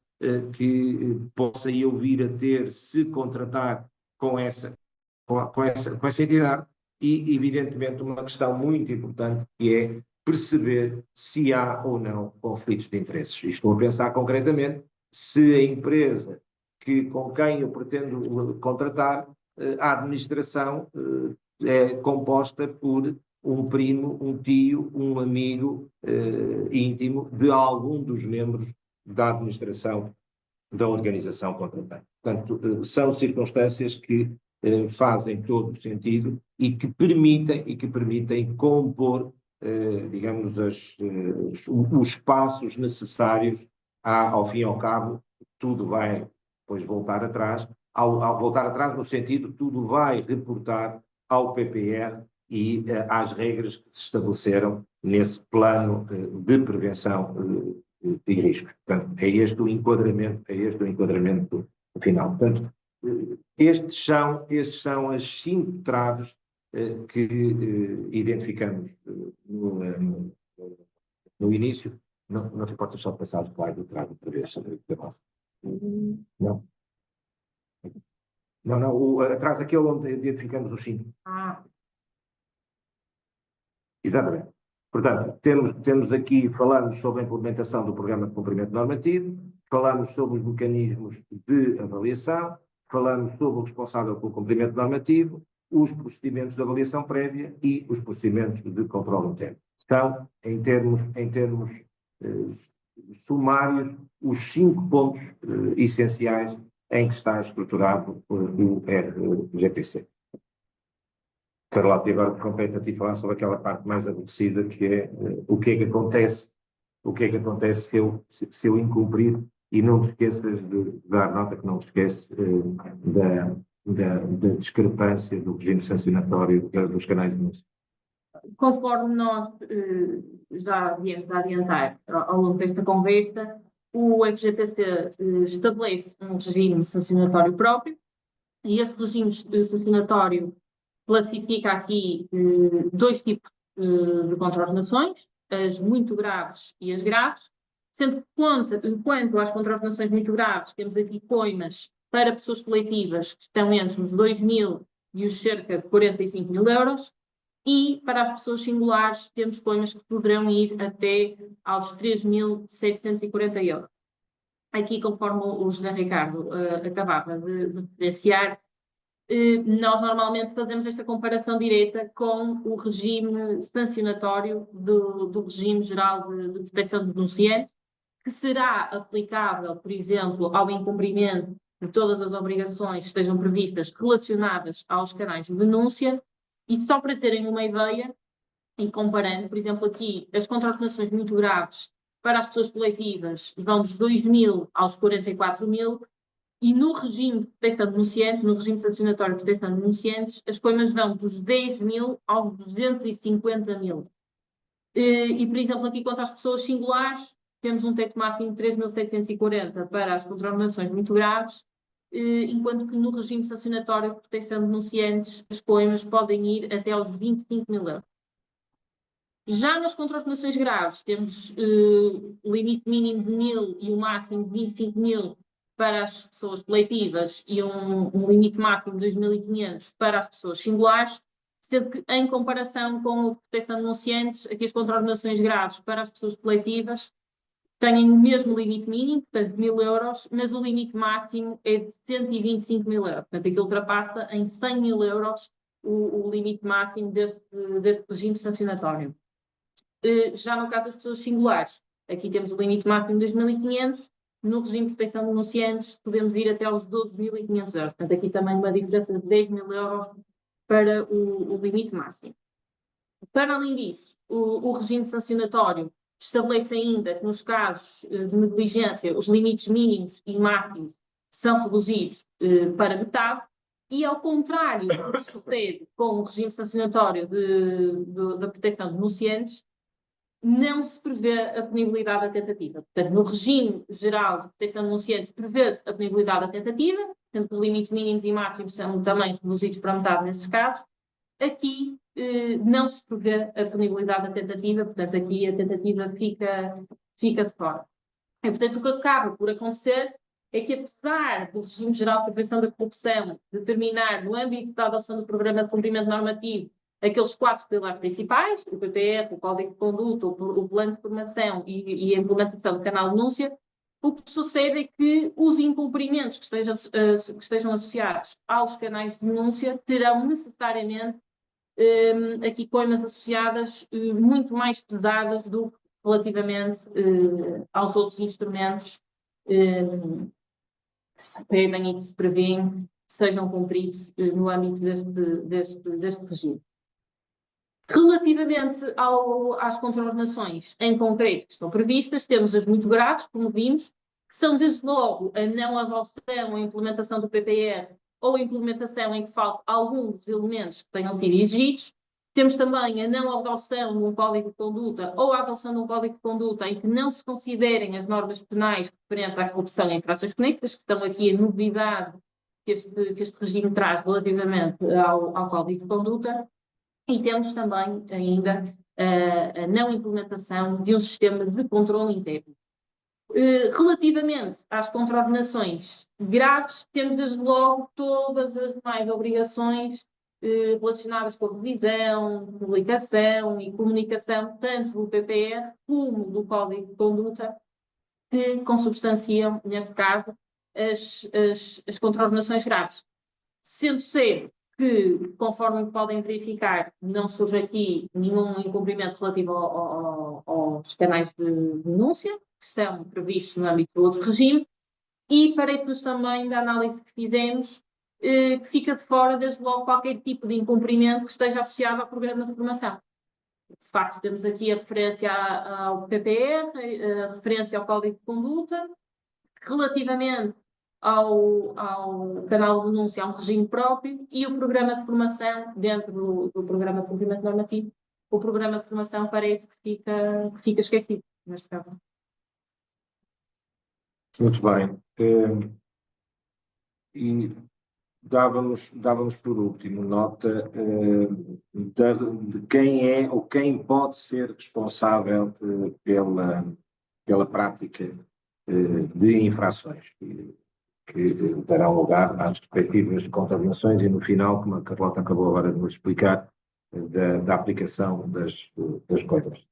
que possa eu vir a ter se contratar com essa entidade e, evidentemente, uma questão muito importante que é perceber se há ou não conflitos de interesses. E estou a pensar concretamente se a empresa com quem eu pretendo contratar, a administração é composta por um primo, um tio, um amigo íntimo de algum dos membros da administração da organização contratante. Portanto, são circunstâncias que fazem todo o sentido e que permitem compor, digamos, os passos necessários ao fim e ao cabo. Tudo vai depois voltar atrás, ao voltar atrás no sentido, tudo vai reportar ao PPR e às regras que se estabeleceram nesse plano de prevenção de riscos. Portanto, é este o enquadramento final. Portanto, estes são as 5 traves que identificamos no início. Não te importa só passar o slide do trave outra vez? Não. Não, atrás daquele onde identificamos os 5. Exatamente. Portanto, temos aqui, falamos sobre a implementação do programa de cumprimento normativo, falamos sobre os mecanismos de avaliação, falamos sobre o responsável pelo cumprimento normativo, os procedimentos de avaliação prévia e os procedimentos de controle interno. São, em termos sumários, os 5 pontos essenciais em que está estruturado o RGPC. Para lá ter agora compete a ti falar sobre aquela parte mais aborrecida, que é o que é que acontece se eu incumprir, e não te esqueças de dar nota que não te esqueces da discrepância do regime sancionatório dos canais de denúncia. Conforme nós já viemos a adiantar ao longo desta conversa, o FGPC estabelece um regime sancionatório próprio, e esse regime sancionatório classifica aqui 2 tipos de contraordenações, as muito graves e as graves, sendo que quanto às contraordenações muito graves, temos aqui coimas para pessoas coletivas que estão entre os 2.000 e os cerca de 45.000 euros, e para as pessoas singulares temos coimas que poderão ir até aos 3.740 euros. Aqui, conforme o José Ricardo acabava de referenciar, nós normalmente fazemos esta comparação direta com o regime sancionatório do regime geral de proteção de denunciante, que será aplicável, por exemplo, ao incumprimento de todas as obrigações que estejam previstas relacionadas aos canais de denúncia. E só para terem uma ideia, e comparando, por exemplo, aqui, as contraordenações muito graves para as pessoas coletivas vão dos 2.000 aos 44.000, e no regime de proteção de denunciantes, no regime sancionatório de proteção de denunciantes, as coimas vão dos 10.000 aos 250.000. E, por exemplo, aqui quanto às pessoas singulares, temos um teto máximo de 3.740 para as contraordenações muito graves, enquanto que no regime sancionatório de proteção de denunciantes, as coimas podem ir até aos 25.000 euros. Já nas contraordenações graves, temos o limite mínimo de 1.000 e o máximo de 25.000 para as pessoas coletivas e um limite máximo de 2.500 para as pessoas singulares, sendo que, em comparação com a proteção de denunciantes, aqui as contraordenações graves para as pessoas coletivas têm o mesmo limite mínimo, portanto 1.000 euros, mas o limite máximo é de 125.000 euros. Portanto, aquilo ultrapassa em 100.000 euros o limite máximo deste regime sancionatório. Já no caso das pessoas singulares, aqui temos o limite máximo de 2.500, no regime de proteção de denunciantes podemos ir até aos 12.500 euros. Portanto, aqui também uma diferença de 10.000 euros para o limite máximo. Para além disso, o regime sancionatório estabelece ainda que nos casos de negligência os limites mínimos e máximos são reduzidos para metade, e ao contrário do que sucede com o regime sancionatório da proteção de denunciantes, não se prevê a punibilidade da tentativa. Portanto, no regime geral de proteção de denunciantes prevê-se a punibilidade da tentativa, portanto, os limites mínimos e máximos são também reduzidos para metade nesses casos. aqui não se prevê a punibilidade da tentativa, portanto, aqui a tentativa fica de fora. E, portanto, o que acaba por acontecer é que, apesar do regime geral de prevenção da corrupção determinar, no âmbito da adoção do programa de cumprimento normativo, aqueles 4 pilares principais, o PPR, o Código de Conduta, o plano de formação e a implementação do canal de denúncia, o que sucede é que os incumprimentos que estejam associados aos canais de denúncia terão necessariamente aqui coimas associadas muito mais pesadas do que relativamente aos outros instrumentos que se prevêem e que se prevêem que sejam cumpridos no âmbito deste regime. Relativamente às contraordenações em concreto que estão previstas, temos as muito graves, como vimos, que são desde logo a não adoção, a implementação do PPR ou a implementação em que faltam alguns dos elementos que tenham sido exigidos. Temos também a não adoção de um código de conduta ou a adoção de um código de conduta em que não se considerem as normas penais referentes à corrupção e infrações conexas, que estão aqui a novidade que este regime traz relativamente ao código de conduta. E temos também ainda a não implementação de um sistema de controle interno. Relativamente às contraordenações graves, temos desde logo todas as demais obrigações relacionadas com a revisão, publicação e comunicação, tanto do PPR como do Código de Conduta, que consubstanciam, neste caso, as contraordenações graves. Sendo certo que, conforme podem verificar, não surge aqui nenhum incumprimento relativo aos canais de denúncia, que são previstos no âmbito do outro regime, e parece-nos também, da análise que fizemos, que fica de fora, desde logo, qualquer tipo de incumprimento que esteja associado ao programa de formação. De facto, temos aqui a referência ao PPR, a referência ao Código de Conduta, relativamente ao canal de denúncia, há um regime próprio, e o programa de formação, dentro do programa de cumprimento normativo, o programa de formação parece que fica esquecido, neste caso. Muito bem. E dávamos por último nota de quem é ou quem pode ser responsável pela prática de infrações que darão lugar às respectivas contravenções e no final, como a Carlota acabou agora de nos explicar, da aplicação das coisas.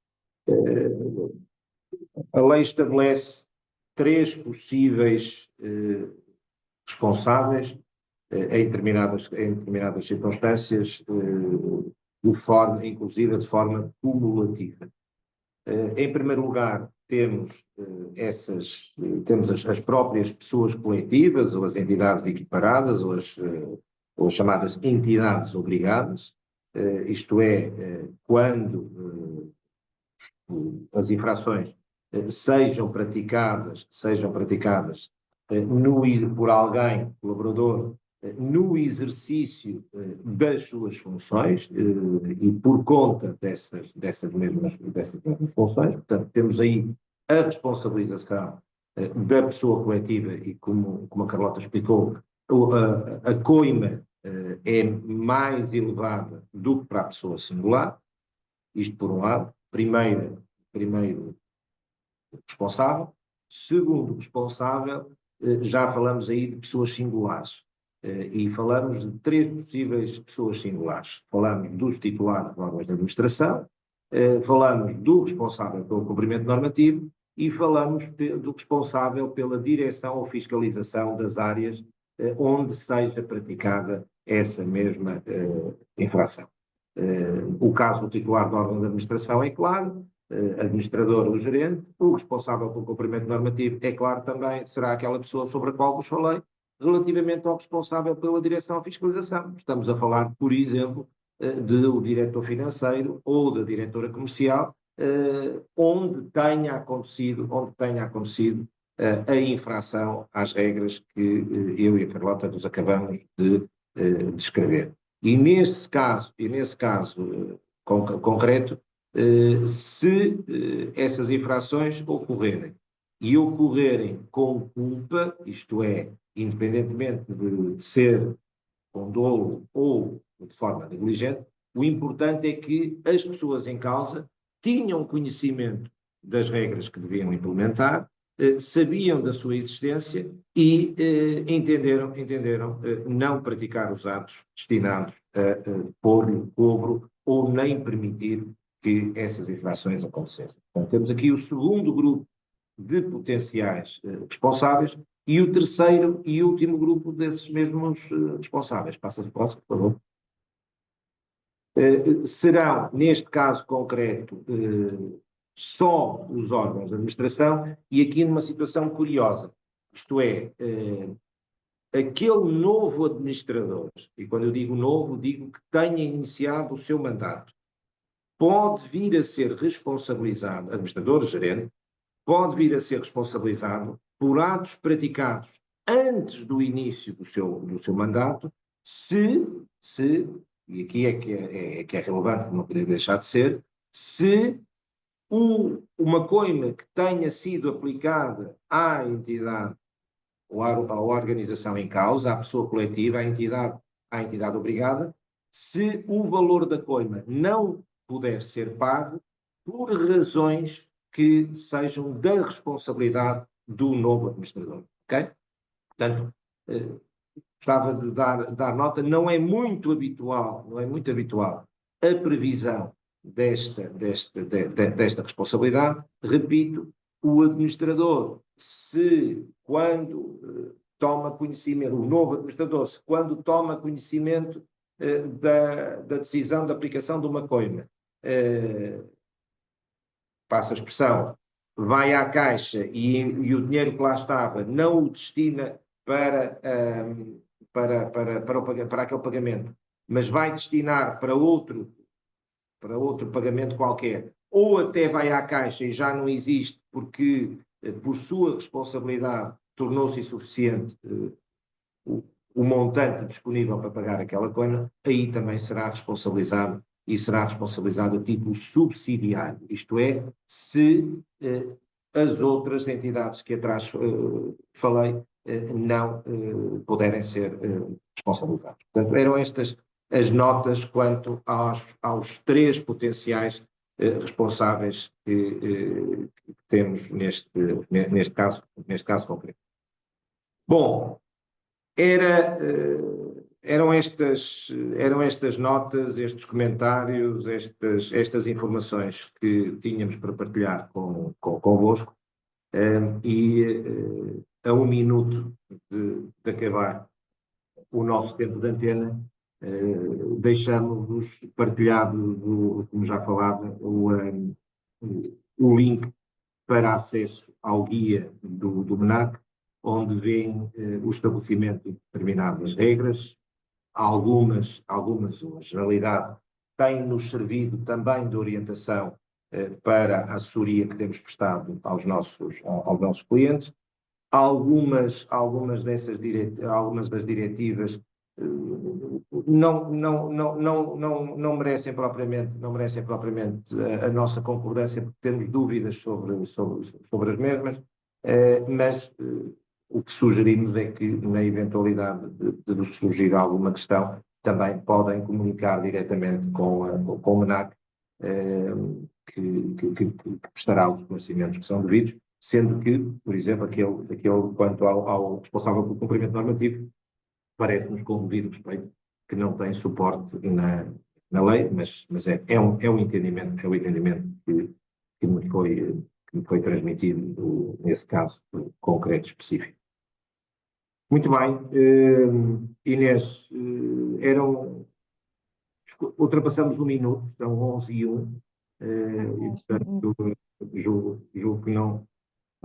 A lei estabelece 3 possíveis responsáveis em determinadas circunstâncias, inclusive de forma cumulativa. Em primeiro lugar, temos as próprias pessoas coletivas, ou as entidades equiparadas, ou as chamadas entidades obrigadas, isto é, quando as infrações sejam praticadas por alguém, colaborador, no exercício das suas funções e por conta dessas mesmas funções. Portanto, temos aí a responsabilização da pessoa coletiva e, como a Carlota explicou, a coima é mais elevada do que para a pessoa singular. Isto por um lado. Primeiro responsável. Segundo responsável, já falamos aí de pessoas singulares. E falamos de 3 possíveis pessoas singulares. Falamos dos titulares de órgãos de administração, falamos do responsável pelo cumprimento normativo e falamos do responsável pela direção ou fiscalização das áreas onde seja praticada essa mesma infração. O caso do titular do órgão de administração é claro, administrador ou gerente. O responsável pelo cumprimento normativo é claro também, será aquela pessoa sobre a qual vos falei. Relativamente ao responsável pela direção ou fiscalização, estamos a falar, por exemplo, do diretor financeiro ou da diretora comercial, onde tenha acontecido a infração às regras que eu e a Carlota nos acabamos de descrever. E nesse caso concreto, se essas infrações ocorrerem com culpa, isto é, independentemente de ser com dolo ou de forma negligente, O importante é que as pessoas em causa tinham conhecimento das regras que deviam implementar, sabiam da sua existência e entenderam não praticar os atos destinados a pôr cobro ou nem permitir que essas infrações acontecessem. Então, temos aqui o segundo grupo de potenciais responsáveis e o terceiro e último grupo desses mesmos responsáveis. Passa-se o próximo, por favor. Serão, neste caso concreto, só os órgãos de administração e aqui numa situação curiosa, isto é, aquele novo administrador, e quando eu digo novo, digo que tenha iniciado o seu mandato, pode vir a ser responsabilizado, administrador, gerente, pode vir a ser responsabilizado por atos praticados antes do início do seu mandato, se, e aqui é que é relevante, não poderia deixar de ser, se uma coima que tenha sido aplicada à entidade ou à organização em causa, à pessoa coletiva, à entidade obrigada, se o valor da coima não puder ser pago por razões que sejam da responsabilidade do novo administrador. Ok? Portanto, gostava de dar nota, não é muito habitual a previsão desta responsabilidade. Repito, o administrador, quando toma conhecimento, o novo administrador, quando toma conhecimento da decisão de aplicação de uma coima, passa a expressão, vai à caixa e o dinheiro que lá estava não o destina para aquele pagamento, mas vai destinar para outro pagamento qualquer, ou até vai à caixa e já não existe porque, por sua responsabilidade, tornou-se insuficiente o montante disponível para pagar aquela coisa, aí também será responsabilizado e será responsabilizado a título subsidiário, isto é, se as outras entidades que atrás falei não puderem ser responsabilizadas. Portanto, eram estas as notas quanto aos três potenciais responsáveis que temos neste caso concreto. Bom, eram estas notas, estes comentários, estas informações que tínhamos para partilhar convosco e a um minuto de acabar o nosso tempo de antena, deixamos-vos partilhado, como já falava, o link para acesso ao guia do MNAC, onde vêem o estabelecimento de determinadas regras, algumas, uma generalidade, têm-nos servido também de orientação para a assessoria que temos prestado aos nossos clientes. Algumas das diretivas não merecem propriamente a nossa concordância, porque temos dúvidas sobre as mesmas, mas o que sugerimos é que, na eventualidade de surgir alguma questão, também podem comunicar diretamente com o MNAC, que prestará os esclarecimentos que são devidos, sendo que, por exemplo, aquele quanto ao responsável pelo cumprimento normativo, parece-nos com o devido respeito que não tem suporte na lei, mas é um entendimento que me foi transmitido nesse caso concreto específico. Muito bem, Inês, ultrapassamos 1 minuto, são 11h01, e portanto julgo que não.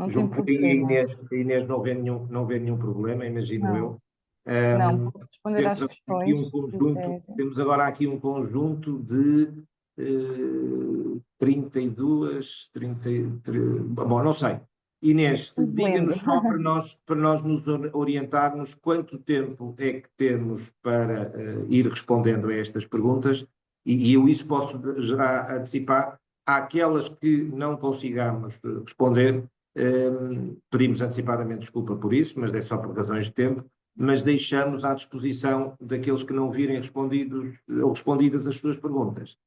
Julgo que a Inês não vê nenhum problema, imagino eu. Não, vou responder às questões. Temos agora aqui um conjunto de 32, 33, bom, não sei. Inês, diga-nos só para nós nos orientarmos quanto tempo é que temos para ir respondendo a estas perguntas, e eu isso posso já antecipar. Aquelas que não consigamos responder, pedimos antecipadamente desculpa por isso, mas é só por razões de tempo. mas deixamos à disposição daqueles que não virem respondidos ou respondidas as suas perguntas.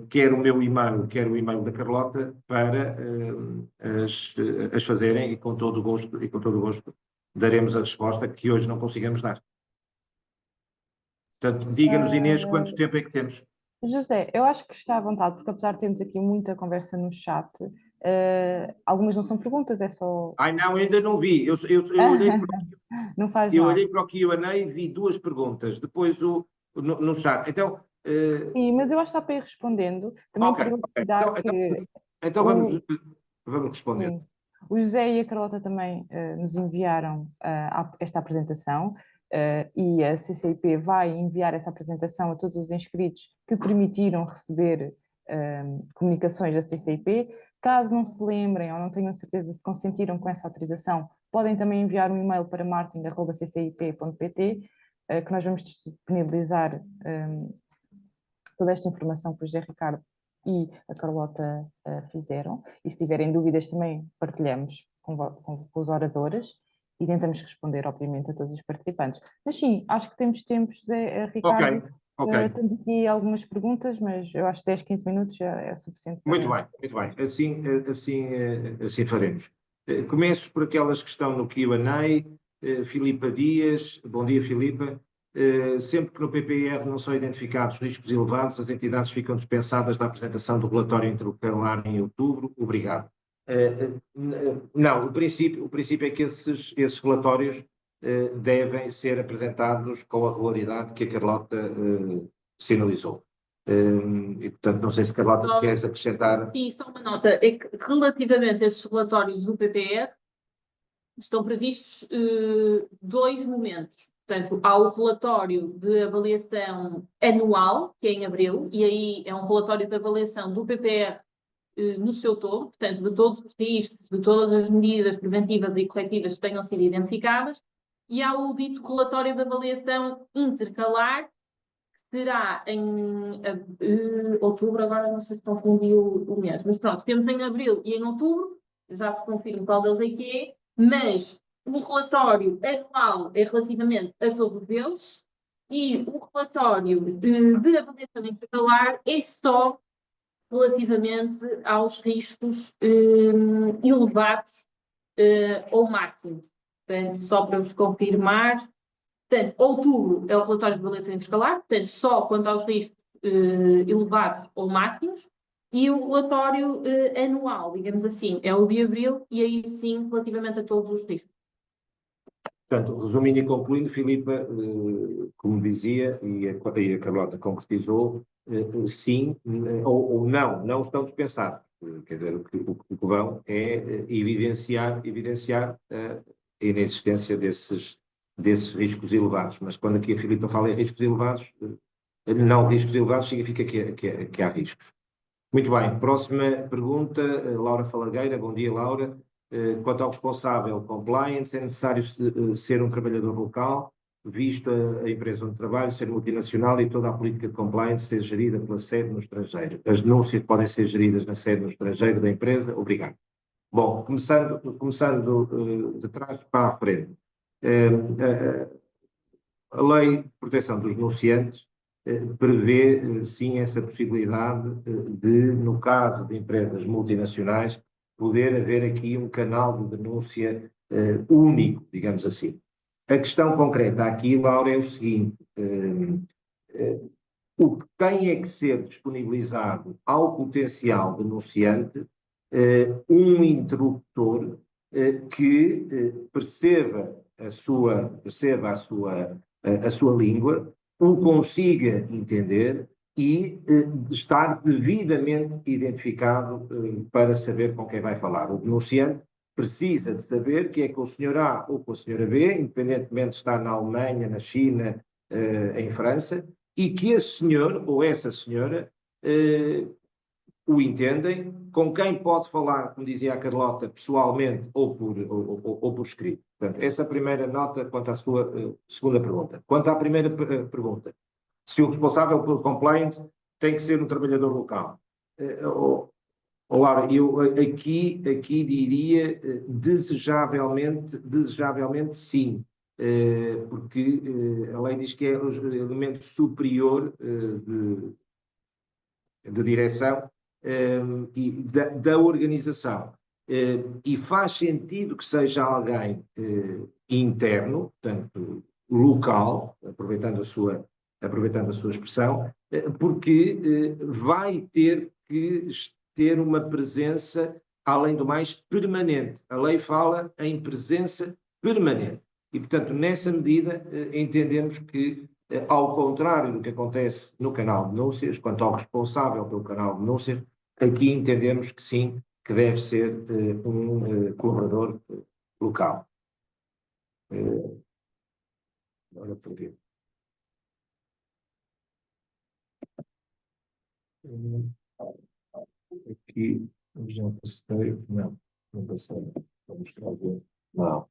Quer o meu e-mail, quer o e-mail da Carlota, para as fazerem e com todo o gosto daremos a resposta que hoje não conseguimos dar. Portanto, diga-nos, Inês, quanto tempo é que temos? José, eu acho que está à vontade, porque apesar de termos aqui muita conversa no chat, algumas não são perguntas, é só... Ai não, ainda não vi. Eu Não faz mal. olhei para o Q&A e vi 2 perguntas, depois no chat. Então... Sim, mas eu acho que está para ir respondendo. Também queria dar que... Então vamos responder. Sim. O José e a Carlota também nos enviaram esta apresentação e a CCIP vai enviar essa apresentação a todos os inscritos que permitiram receber comunicações da CCIP. Caso não se lembrem ou não tenham certeza se consentiram com essa autorização, podem também enviar um e-mail para marketing@ccip.pt que nós vamos disponibilizar toda esta informação que o José Ricardo e a Carlota fizeram, e se tiverem dúvidas também partilhamos com os oradores e tentamos responder, obviamente, a todos os participantes. Mas sim, acho que temos tempo, José Ricardo. Ok. Temos aqui algumas perguntas, mas eu acho que 10, 15 minutos já é suficiente. Muito bem. Assim faremos. Começo por aquelas que estão no Q&A. Filipa Dias, bom dia, Filipa. Sempre que no PPR não são identificados riscos elevados, as entidades ficam dispensadas da apresentação do relatório intercalar em outubro. Obrigado. Não, o princípio é que esses relatórios devem ser apresentados com a regularidade que a Carlota sinalizou. E, portanto, não sei se Carlota queres acrescentar. Sim, só uma nota. É que, relativamente a esses relatórios do PPR, estão previstos 2 momentos. Portanto, há o relatório de avaliação anual, que é em abril, e aí é um relatório de avaliação do PPR no seu todo, portanto, de todos os riscos, de todas as medidas preventivas e corretivas que tenham sido identificadas, e há o dito relatório de avaliação intercalar, que será em outubro, agora não sei se confundi o mês, mas pronto, temos em abril e em outubro, já vos confirmo qual deles é que é, mas o relatório anual é relativamente a todos eles e o relatório de avaliação intercalar é só relativamente aos riscos elevados ou máximos. Portanto, só para vos confirmar, portanto, outubro é o relatório de avaliação intercalar, portanto, só quanto aos riscos elevados ou máximos, e o relatório anual, digamos assim, é o de abril, e aí sim, relativamente a todos os riscos. Portanto, resumindo e concluindo, Filipa, como dizia, e a Carlota concretizou, sim ou não estão dispensados. Quer dizer, o que vão é evidenciar a inexistência desses riscos elevados. Mas quando aqui a Filipa fala em riscos elevados, não riscos elevados significa que há riscos. Muito bem, próxima pergunta, Laura Falargueira. Bom dia, Laura. Quanto ao responsável compliance, é necessário ser um trabalhador local, visto a empresa onde trabalho, ser multinacional e toda a política de compliance ser gerida pela sede no estrangeiro. As denúncias podem ser geridas na sede no estrangeiro da empresa? Obrigado. Bom, começando de trás para a frente. A Lei de Proteção dos Denunciantes prevê, sim, essa possibilidade de, no caso de empresas multinacionais, poder haver aqui um canal de denúncia único, digamos assim. A questão concreta aqui, Laura, é o seguinte: o que tem é que ser disponibilizado ao potencial denunciante um interlocutor que perceba a sua língua, o consiga entender e estar devidamente identificado para saber com quem vai falar. O denunciante precisa de saber que é com o Sr. A ou com a Sra. B, independentemente de estar na Alemanha, na China, em França, e que esse senhor ou essa senhora o entendem, com quem pode falar, como dizia a Carlota, pessoalmente ou por escrito. Portanto, essa é a primeira nota quanto à sua segunda pergunta. Quanto à primeira pergunta, se o responsável pelo compliance tem que ser um trabalhador local. Laura, eu aqui diria desejavelmente sim. porque a lei diz que é o elemento superior de direção e da organização. E faz sentido que seja alguém interno, portanto, local, aproveitando a sua expressão, porque vai ter que ter uma presença, além do mais, permanente. A lei fala em presença permanente. E, portanto, nessa medida, entendemos que, ao contrário do que acontece no canal de denúncias, quanto ao responsável pelo canal de denúncias, aqui entendemos que sim, que deve ser um colaborador local. Agora por quê? Aqui, já passei, não passei, vamos trazer, não.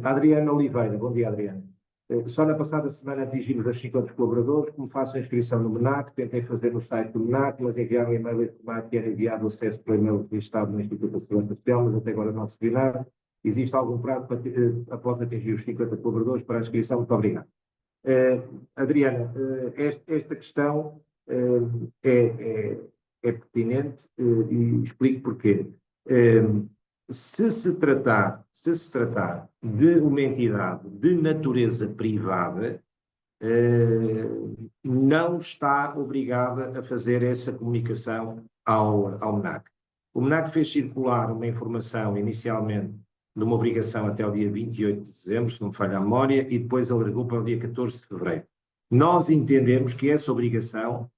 Adriana Oliveira, bom dia, Adriana. Só na passada semana atingimos os 50 colaboradores, como faço a inscrição no MENAC, tentei fazer no site do MENAC, mas enviaram um e-mail informático que era enviado o acesso para o e-mail registrado no Instituto de Segurança Social, mas até agora não recebi nada. Existe algum prazo para, após atingir os 50 colaboradores para a inscrição? Muito obrigado. Adriana, esta questão é pertinente e explico porquê. Se se tratar de uma entidade de natureza privada, não está obrigada a fazer essa comunicação ao MENAC. O MENAC fez circular uma informação inicialmente de uma obrigação até o dia 28 de dezembro, se não me falha a memória, e depois alargou para o dia 14 de fevereiro. Nós entendemos que essa obrigação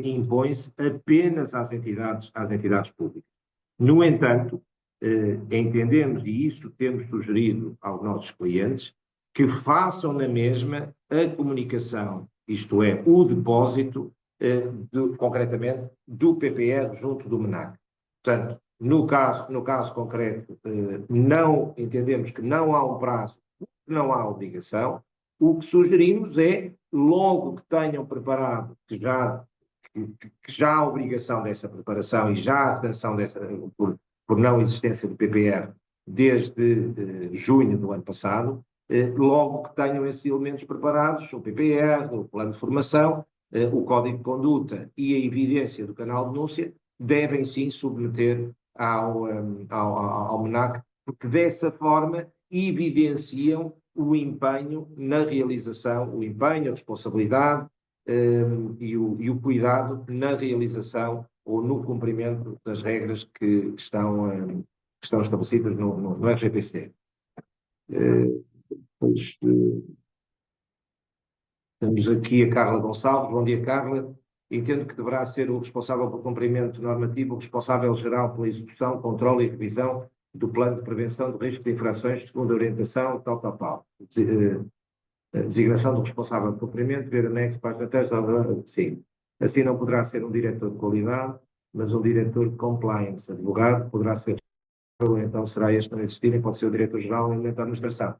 impõe-se apenas às entidades públicas. No entanto, entendemos, e isso temos sugerido aos nossos clientes, que façam na mesma a comunicação, isto é, o depósito, concretamente, do PPR junto do MENAC. Portanto, no caso concreto, não entendemos que não há um prazo, não há obrigação. O que sugerimos é, logo que tenham preparado, que já há obrigação dessa preparação e já há atenção por não existência do PPR desde junho do ano passado, logo que tenham esses elementos preparados, o PPR, o plano de formação, o código de conduta e a evidência do canal de denúncia, devem sim submeter ao MENAC, porque dessa forma evidenciam o empenho na realização, o empenho, a responsabilidade e o cuidado na realização ou no cumprimento das regras que estão estabelecidas no RGPC. Temos aqui a Carla Gonçalves. Bom dia, Carla. Entendo que deverá ser o responsável pelo cumprimento normativo, o responsável geral pela execução, controle e revisão do plano de prevenção de risco de infrações, segundo a orientação, tal. Designação do responsável pelo cumprimento, ver anexo, página 3, sim. Assim não poderá ser um diretor de qualidade, mas um diretor de compliance. Advogado poderá ser, ou então será este não existir, pode ser o diretor-geral ou elemento da administração.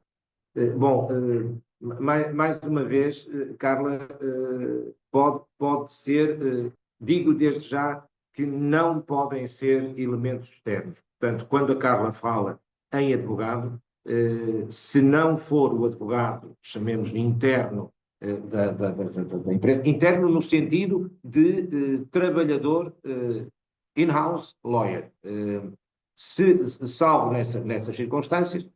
Mais uma vez, Carla, pode ser, digo desde já, que não podem ser elementos externos. Portanto, quando a Carla fala em advogado, se não for o advogado, chamemos-lhe interno da empresa, interno no sentido de trabalhador in-house lawyer, salvo nessas circunstâncias,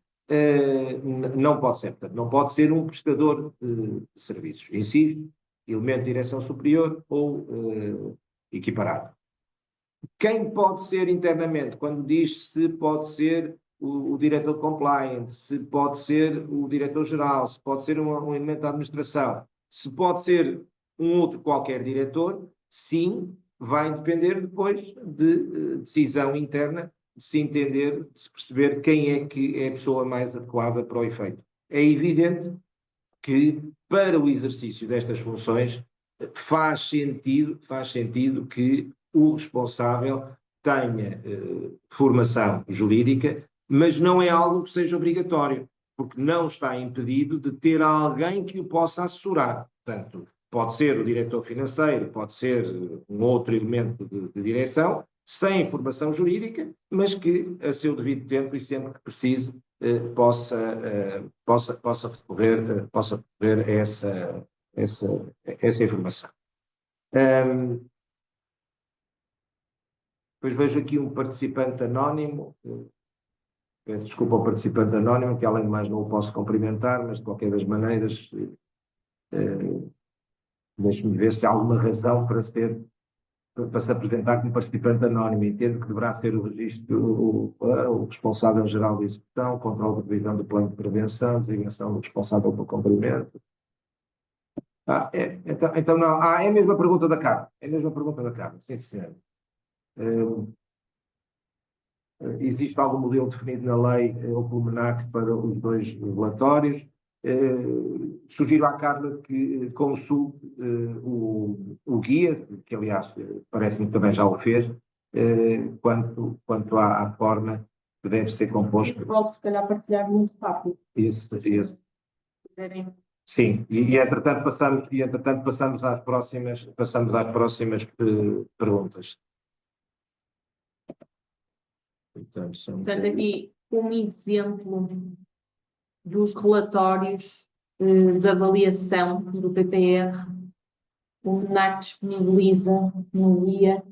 não pode ser. Portanto, não pode ser um prestador de serviços. Insisto, elemento de direção superior ou equiparado. Quem pode ser internamente, quando diz se pode ser o diretor de compliance, se pode ser o diretor-geral, se pode ser um elemento da administração, se pode ser um outro qualquer diretor, sim, vai depender depois de decisão interna, de se entender, de se perceber quem é que é a pessoa mais adequada para o efeito. É evidente que, para o exercício destas funções, faz sentido que o responsável tenha formação jurídica, mas não é algo que seja obrigatório, porque não está impedido de ter alguém que o possa assessorar. Portanto, pode ser o diretor financeiro, pode ser um outro elemento de direção, sem formação jurídica, mas que, a seu devido tempo e sempre que precise, possa recorrer a essa informação. Depois vejo aqui um participante anónimo. Peço desculpa ao participante anónimo, que além de mais não o posso cumprimentar, mas de qualquer das maneiras, deixe-me ver se há alguma razão para se apresentar como participante anónimo. Entendo que deverá ser o registro, o responsável geral de execução, controle de revisão do plano de prevenção, designação do responsável pelo cumprimento. Então não. É a mesma pergunta da Carmen. É a mesma pergunta da Carmen, sim, senhor. Existe algum modelo definido na lei ou pelo MNAC para os dois relatórios? Sugiro à Carla que consulte o guia, que aliás parece-me que também já o fez, quanto à forma que deve ser composto. Posso, se calhar, partilhar muito rápido. Esse. Sim, e entretanto passamos às próximas perguntas. Portanto, aqui um exemplo dos relatórios de avaliação do PPR, o MNAC disponibiliza no guia.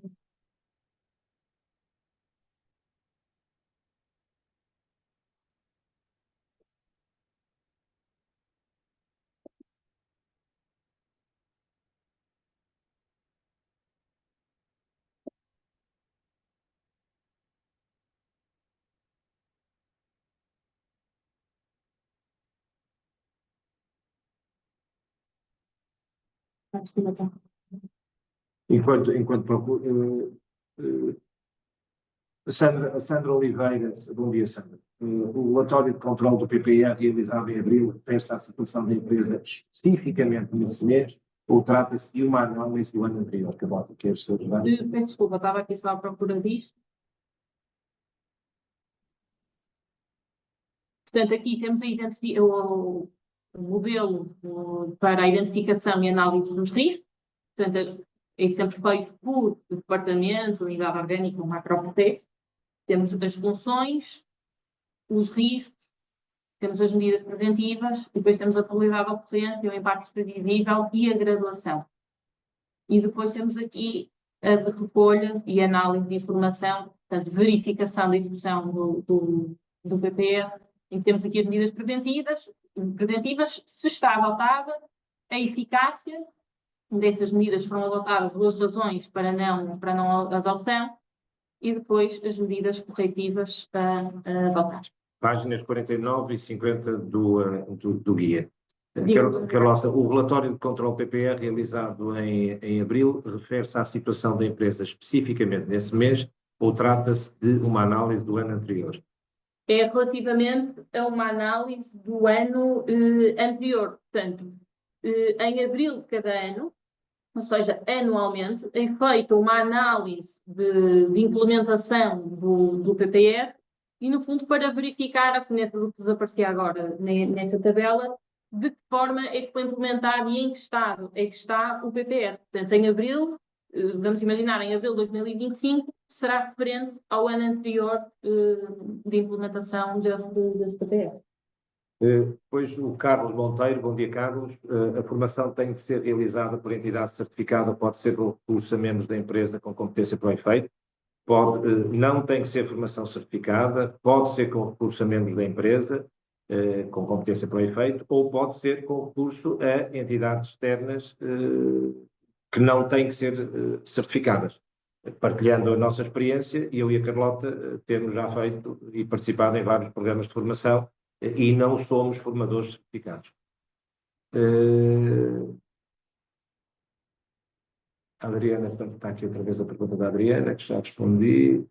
Enquanto procuro, Sandra Oliveira, bom dia, Sandra. O relatório de controle do PPR realizado em abril refere-se à situação da empresa especificamente nesse mês, ou trata-se de uma análise do ano anterior? Peço desculpa, estava aqui só à procura disto. Portanto, aqui temos o modelo para a identificação e análise dos riscos. Portanto, é sempre feito por departamento, unidade orgânica, um macroprocesso. Temos as funções, os riscos, temos as medidas preventivas, e depois temos a probabilidade ocorrente, o impacto previsível e a graduação. E depois temos aqui a de recolha e análise de informação, portanto, verificação da execução do PPR, em que temos aqui as medidas preventivas, se está adotada, a eficácia dessas medidas foram adotadas 2 razões para não adoção, e depois as medidas corretivas a adotar. Páginas 49 e 50 do guia. Carlota, o relatório de controle PPR realizado em abril refere-se à situação da empresa especificamente nesse mês, ou trata-se de uma análise do ano anterior? É relativamente a uma análise do ano anterior. Portanto, em abril de cada ano, ou seja, anualmente, é feita uma análise de implementação do PPR e, no fundo, para verificar a semelhança do que vos aparecia agora nessa tabela, de que forma é que foi implementado e em que estado é que está o PPR. Portanto, em abril, vamos imaginar, em abril de 2025, será referente ao ano anterior de implementação desse PPR. Depois o Carlos Monteiro, bom dia Carlos, a formação tem de ser realizada por entidade certificada, pode ser com recurso a membros da empresa com competência para o efeito, não tem que ser formação certificada, pode ser com recurso a membros da empresa com competência para o efeito, ou pode ser com recurso a entidades externas que não têm que ser certificadas. Partilhando a nossa experiência, eu e a Carlota temos já feito e participado em vários programas de formação e não somos formadores certificados. A Adriana, portanto, está aqui outra vez a pergunta da Adriana, que já respondi.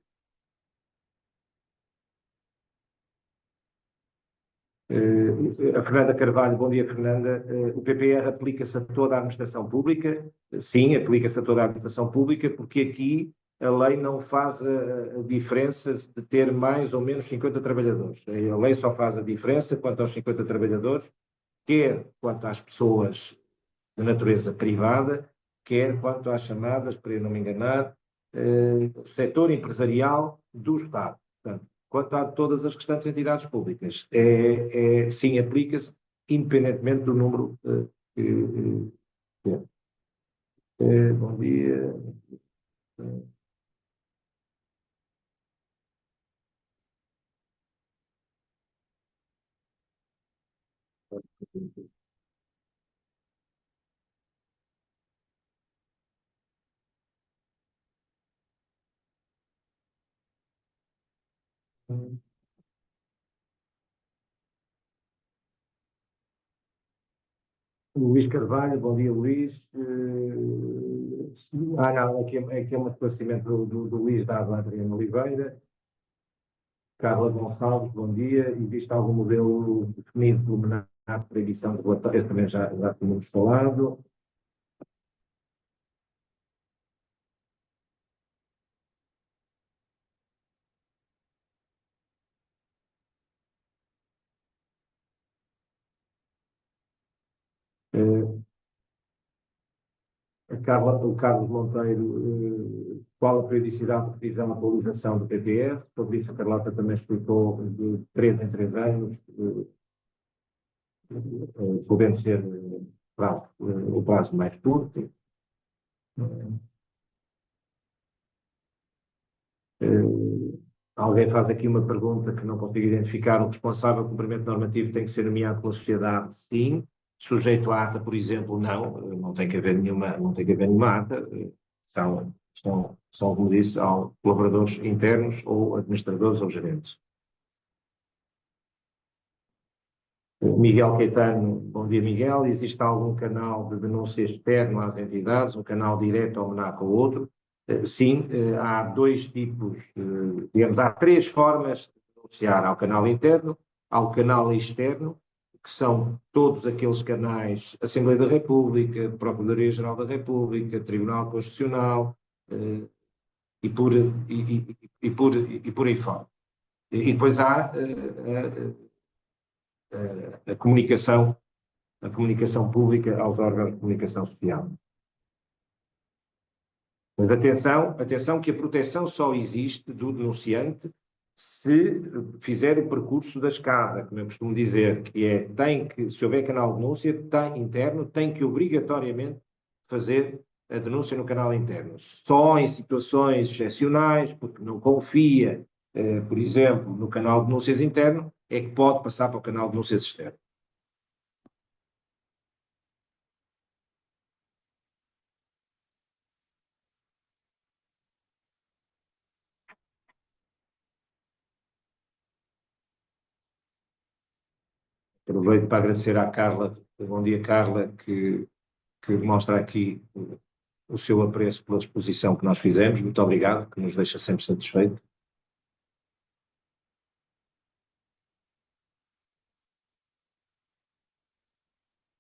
A Fernanda Carvalho, bom dia Fernanda. O PPR aplica-se a toda a administração pública? Sim, aplica-se a toda a administração pública, porque aqui a lei não faz a diferença de ter mais ou menos 50 trabalhadores. A lei só faz a diferença quanto aos 50 trabalhadores, quer quanto às pessoas de natureza privada, quer quanto às chamadas, para eu não me enganar, setor empresarial do Estado. Portanto, quanto a todas as restantes entidades públicas, sim, aplica-se, independentemente do número que é. Bom dia. Luís Carvalho, bom dia, Luís. Não, aqui é um esclarecimento do Luís dado à Adriana Oliveira. Carla Gonçalves, bom dia. Existe algum modelo definido preliminar para a edição de relatórios? Esse também já tínhamos falado. O Carlos Monteiro, qual a periodicidade de revisão e atualização do PPR? Sobre isso a Carlota também explicou de 3 em 3 anos, podendo ser o prazo mais curto. Alguém faz aqui uma pergunta que não consigo identificar. O responsável pelo cumprimento normativo tem que ser nomeado pela sociedade? Sim. Sujeito à ata, por exemplo, não tem que haver nenhuma ata. São, como disse, colaboradores internos ou administradores ou gerentes. Miguel Caetano, bom dia, Miguel. Existe algum canal de denúncia externo às entidades, um canal direto ao MNAC ou outro? Sim, há 2 tipos, digamos, há 3 formas de denunciar. Há o canal interno, há o canal externo, que são todos aqueles canais, Assembleia da República, Procuradoria-Geral da República, Tribunal Constitucional, e por aí fora. E depois há a comunicação pública aos órgãos de comunicação social. Mas atenção que a proteção só existe do denunciante se fizer o percurso da escada, como eu costumo dizer, que é, se houver canal de denúncia interno, tem que obrigatoriamente fazer a denúncia no canal interno. Só em situações excepcionais, porque não confia, por exemplo, no canal de denúncias interno, é que pode passar para o canal de denúncias externo. Aproveito para agradecer à Carla, bom dia Carla, que mostra aqui o seu apreço pela exposição que nós fizemos. Muito obrigado, que nos deixa sempre satisfeito.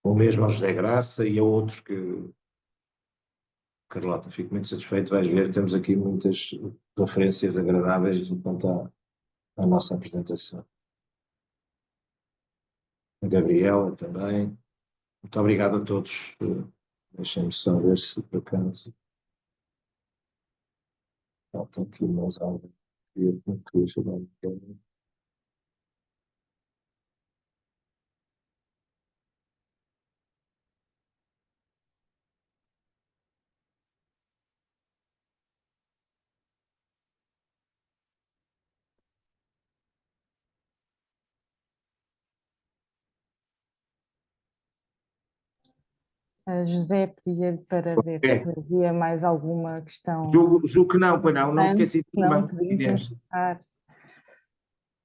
O mesmo ao José Graça e a outros que... Carlota, fico muito satisfeito. Vais ver, temos aqui muitas referências agradáveis quanto à nossa apresentação. A Gabriela também. Muito obrigado a todos. Deixem-me só ver se por acaso faltam aqui mais algo que eu queria falar. José, pedia-lhe para ver se havia mais alguma questão. Julgo que não, pois não me esqueci de nenhuma.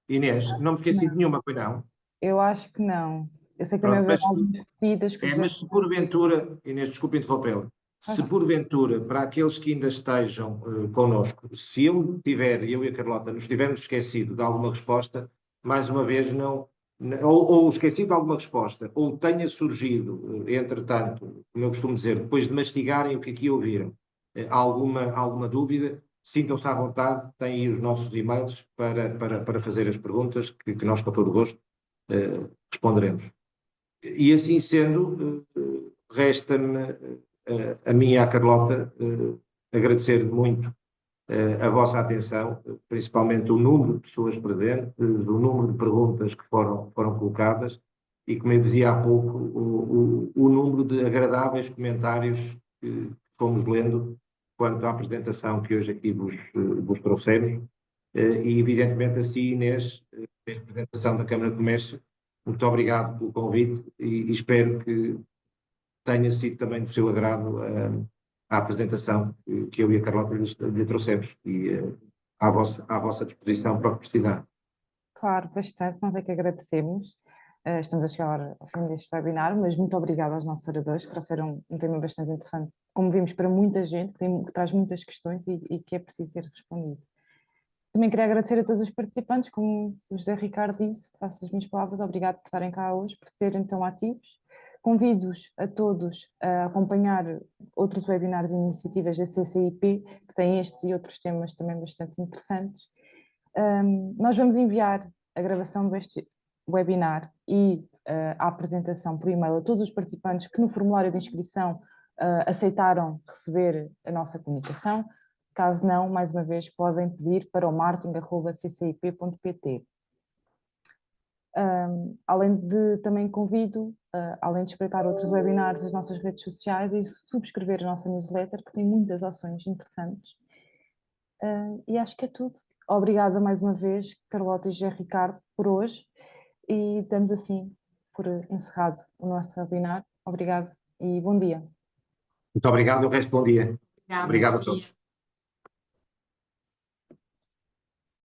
Inês, não me esqueci de nenhuma, pois não? Eu acho que não. Eu sei que também houve algumas repetidas. Mas se porventura, Inês, desculpe interrompê-la, se porventura, para aqueles que ainda estejam connosco, se eu e a Carlota nos tivermos esquecido de alguma resposta, mais uma vez ou esquecido de alguma resposta, ou tenha surgido, entretanto, como eu costumo dizer, depois de mastigarem o que aqui ouviram, alguma dúvida, sintam-se à vontade, têm aí os nossos e-mails para fazer as perguntas que nós, com todo o gosto, responderemos. E assim sendo, resta-me, a mim e à Carlota, agradecer muito a vossa atenção, principalmente o número de pessoas presentes, o número de perguntas que foram colocadas e, como eu dizia há pouco, o número de agradáveis comentários que fomos lendo quanto à apresentação que hoje aqui vos trouxemos. E, evidentemente, assim, Inês, a representação da Câmara de Comércio, muito obrigado pelo convite e espero que tenha sido também do seu agrado a apresentação que eu e a Carlota lhe trouxemos e à vossa disposição para o que precisar. Claro, bastante, nós é que agradecemos. Estamos a chegar ao fim deste webinar, mas muito obrigada aos nossos oradores, que trouxeram um tema bastante interessante, como vimos, para muita gente, que traz muitas questões e que é preciso ser respondido. Também queria agradecer a todos os participantes, como o José Ricardo disse, faço as minhas palavras, obrigado por estarem cá hoje, por serem tão ativos. Convido-os a todos a acompanhar outros webinars e iniciativas da CCIP, que têm este e outros temas também bastante interessantes. Nós vamos enviar a gravação deste webinar e a apresentação por e-mail a todos os participantes que no formulário de inscrição aceitaram receber a nossa comunicação. Caso não, mais uma vez, podem pedir para o marketing@ccip.pt. Além de também convido, além de espreitar outros webinars, as nossas redes sociais e subscrever a nossa newsletter, que tem muitas ações interessantes. E acho que é tudo. Obrigada mais uma vez, Carlota e José Ricardo, por hoje. E damos assim por encerrado o nosso webinar. Obrigado e bom dia. Muito obrigado e o resto bom dia. Obrigada, Obrigado bom a dia. todos.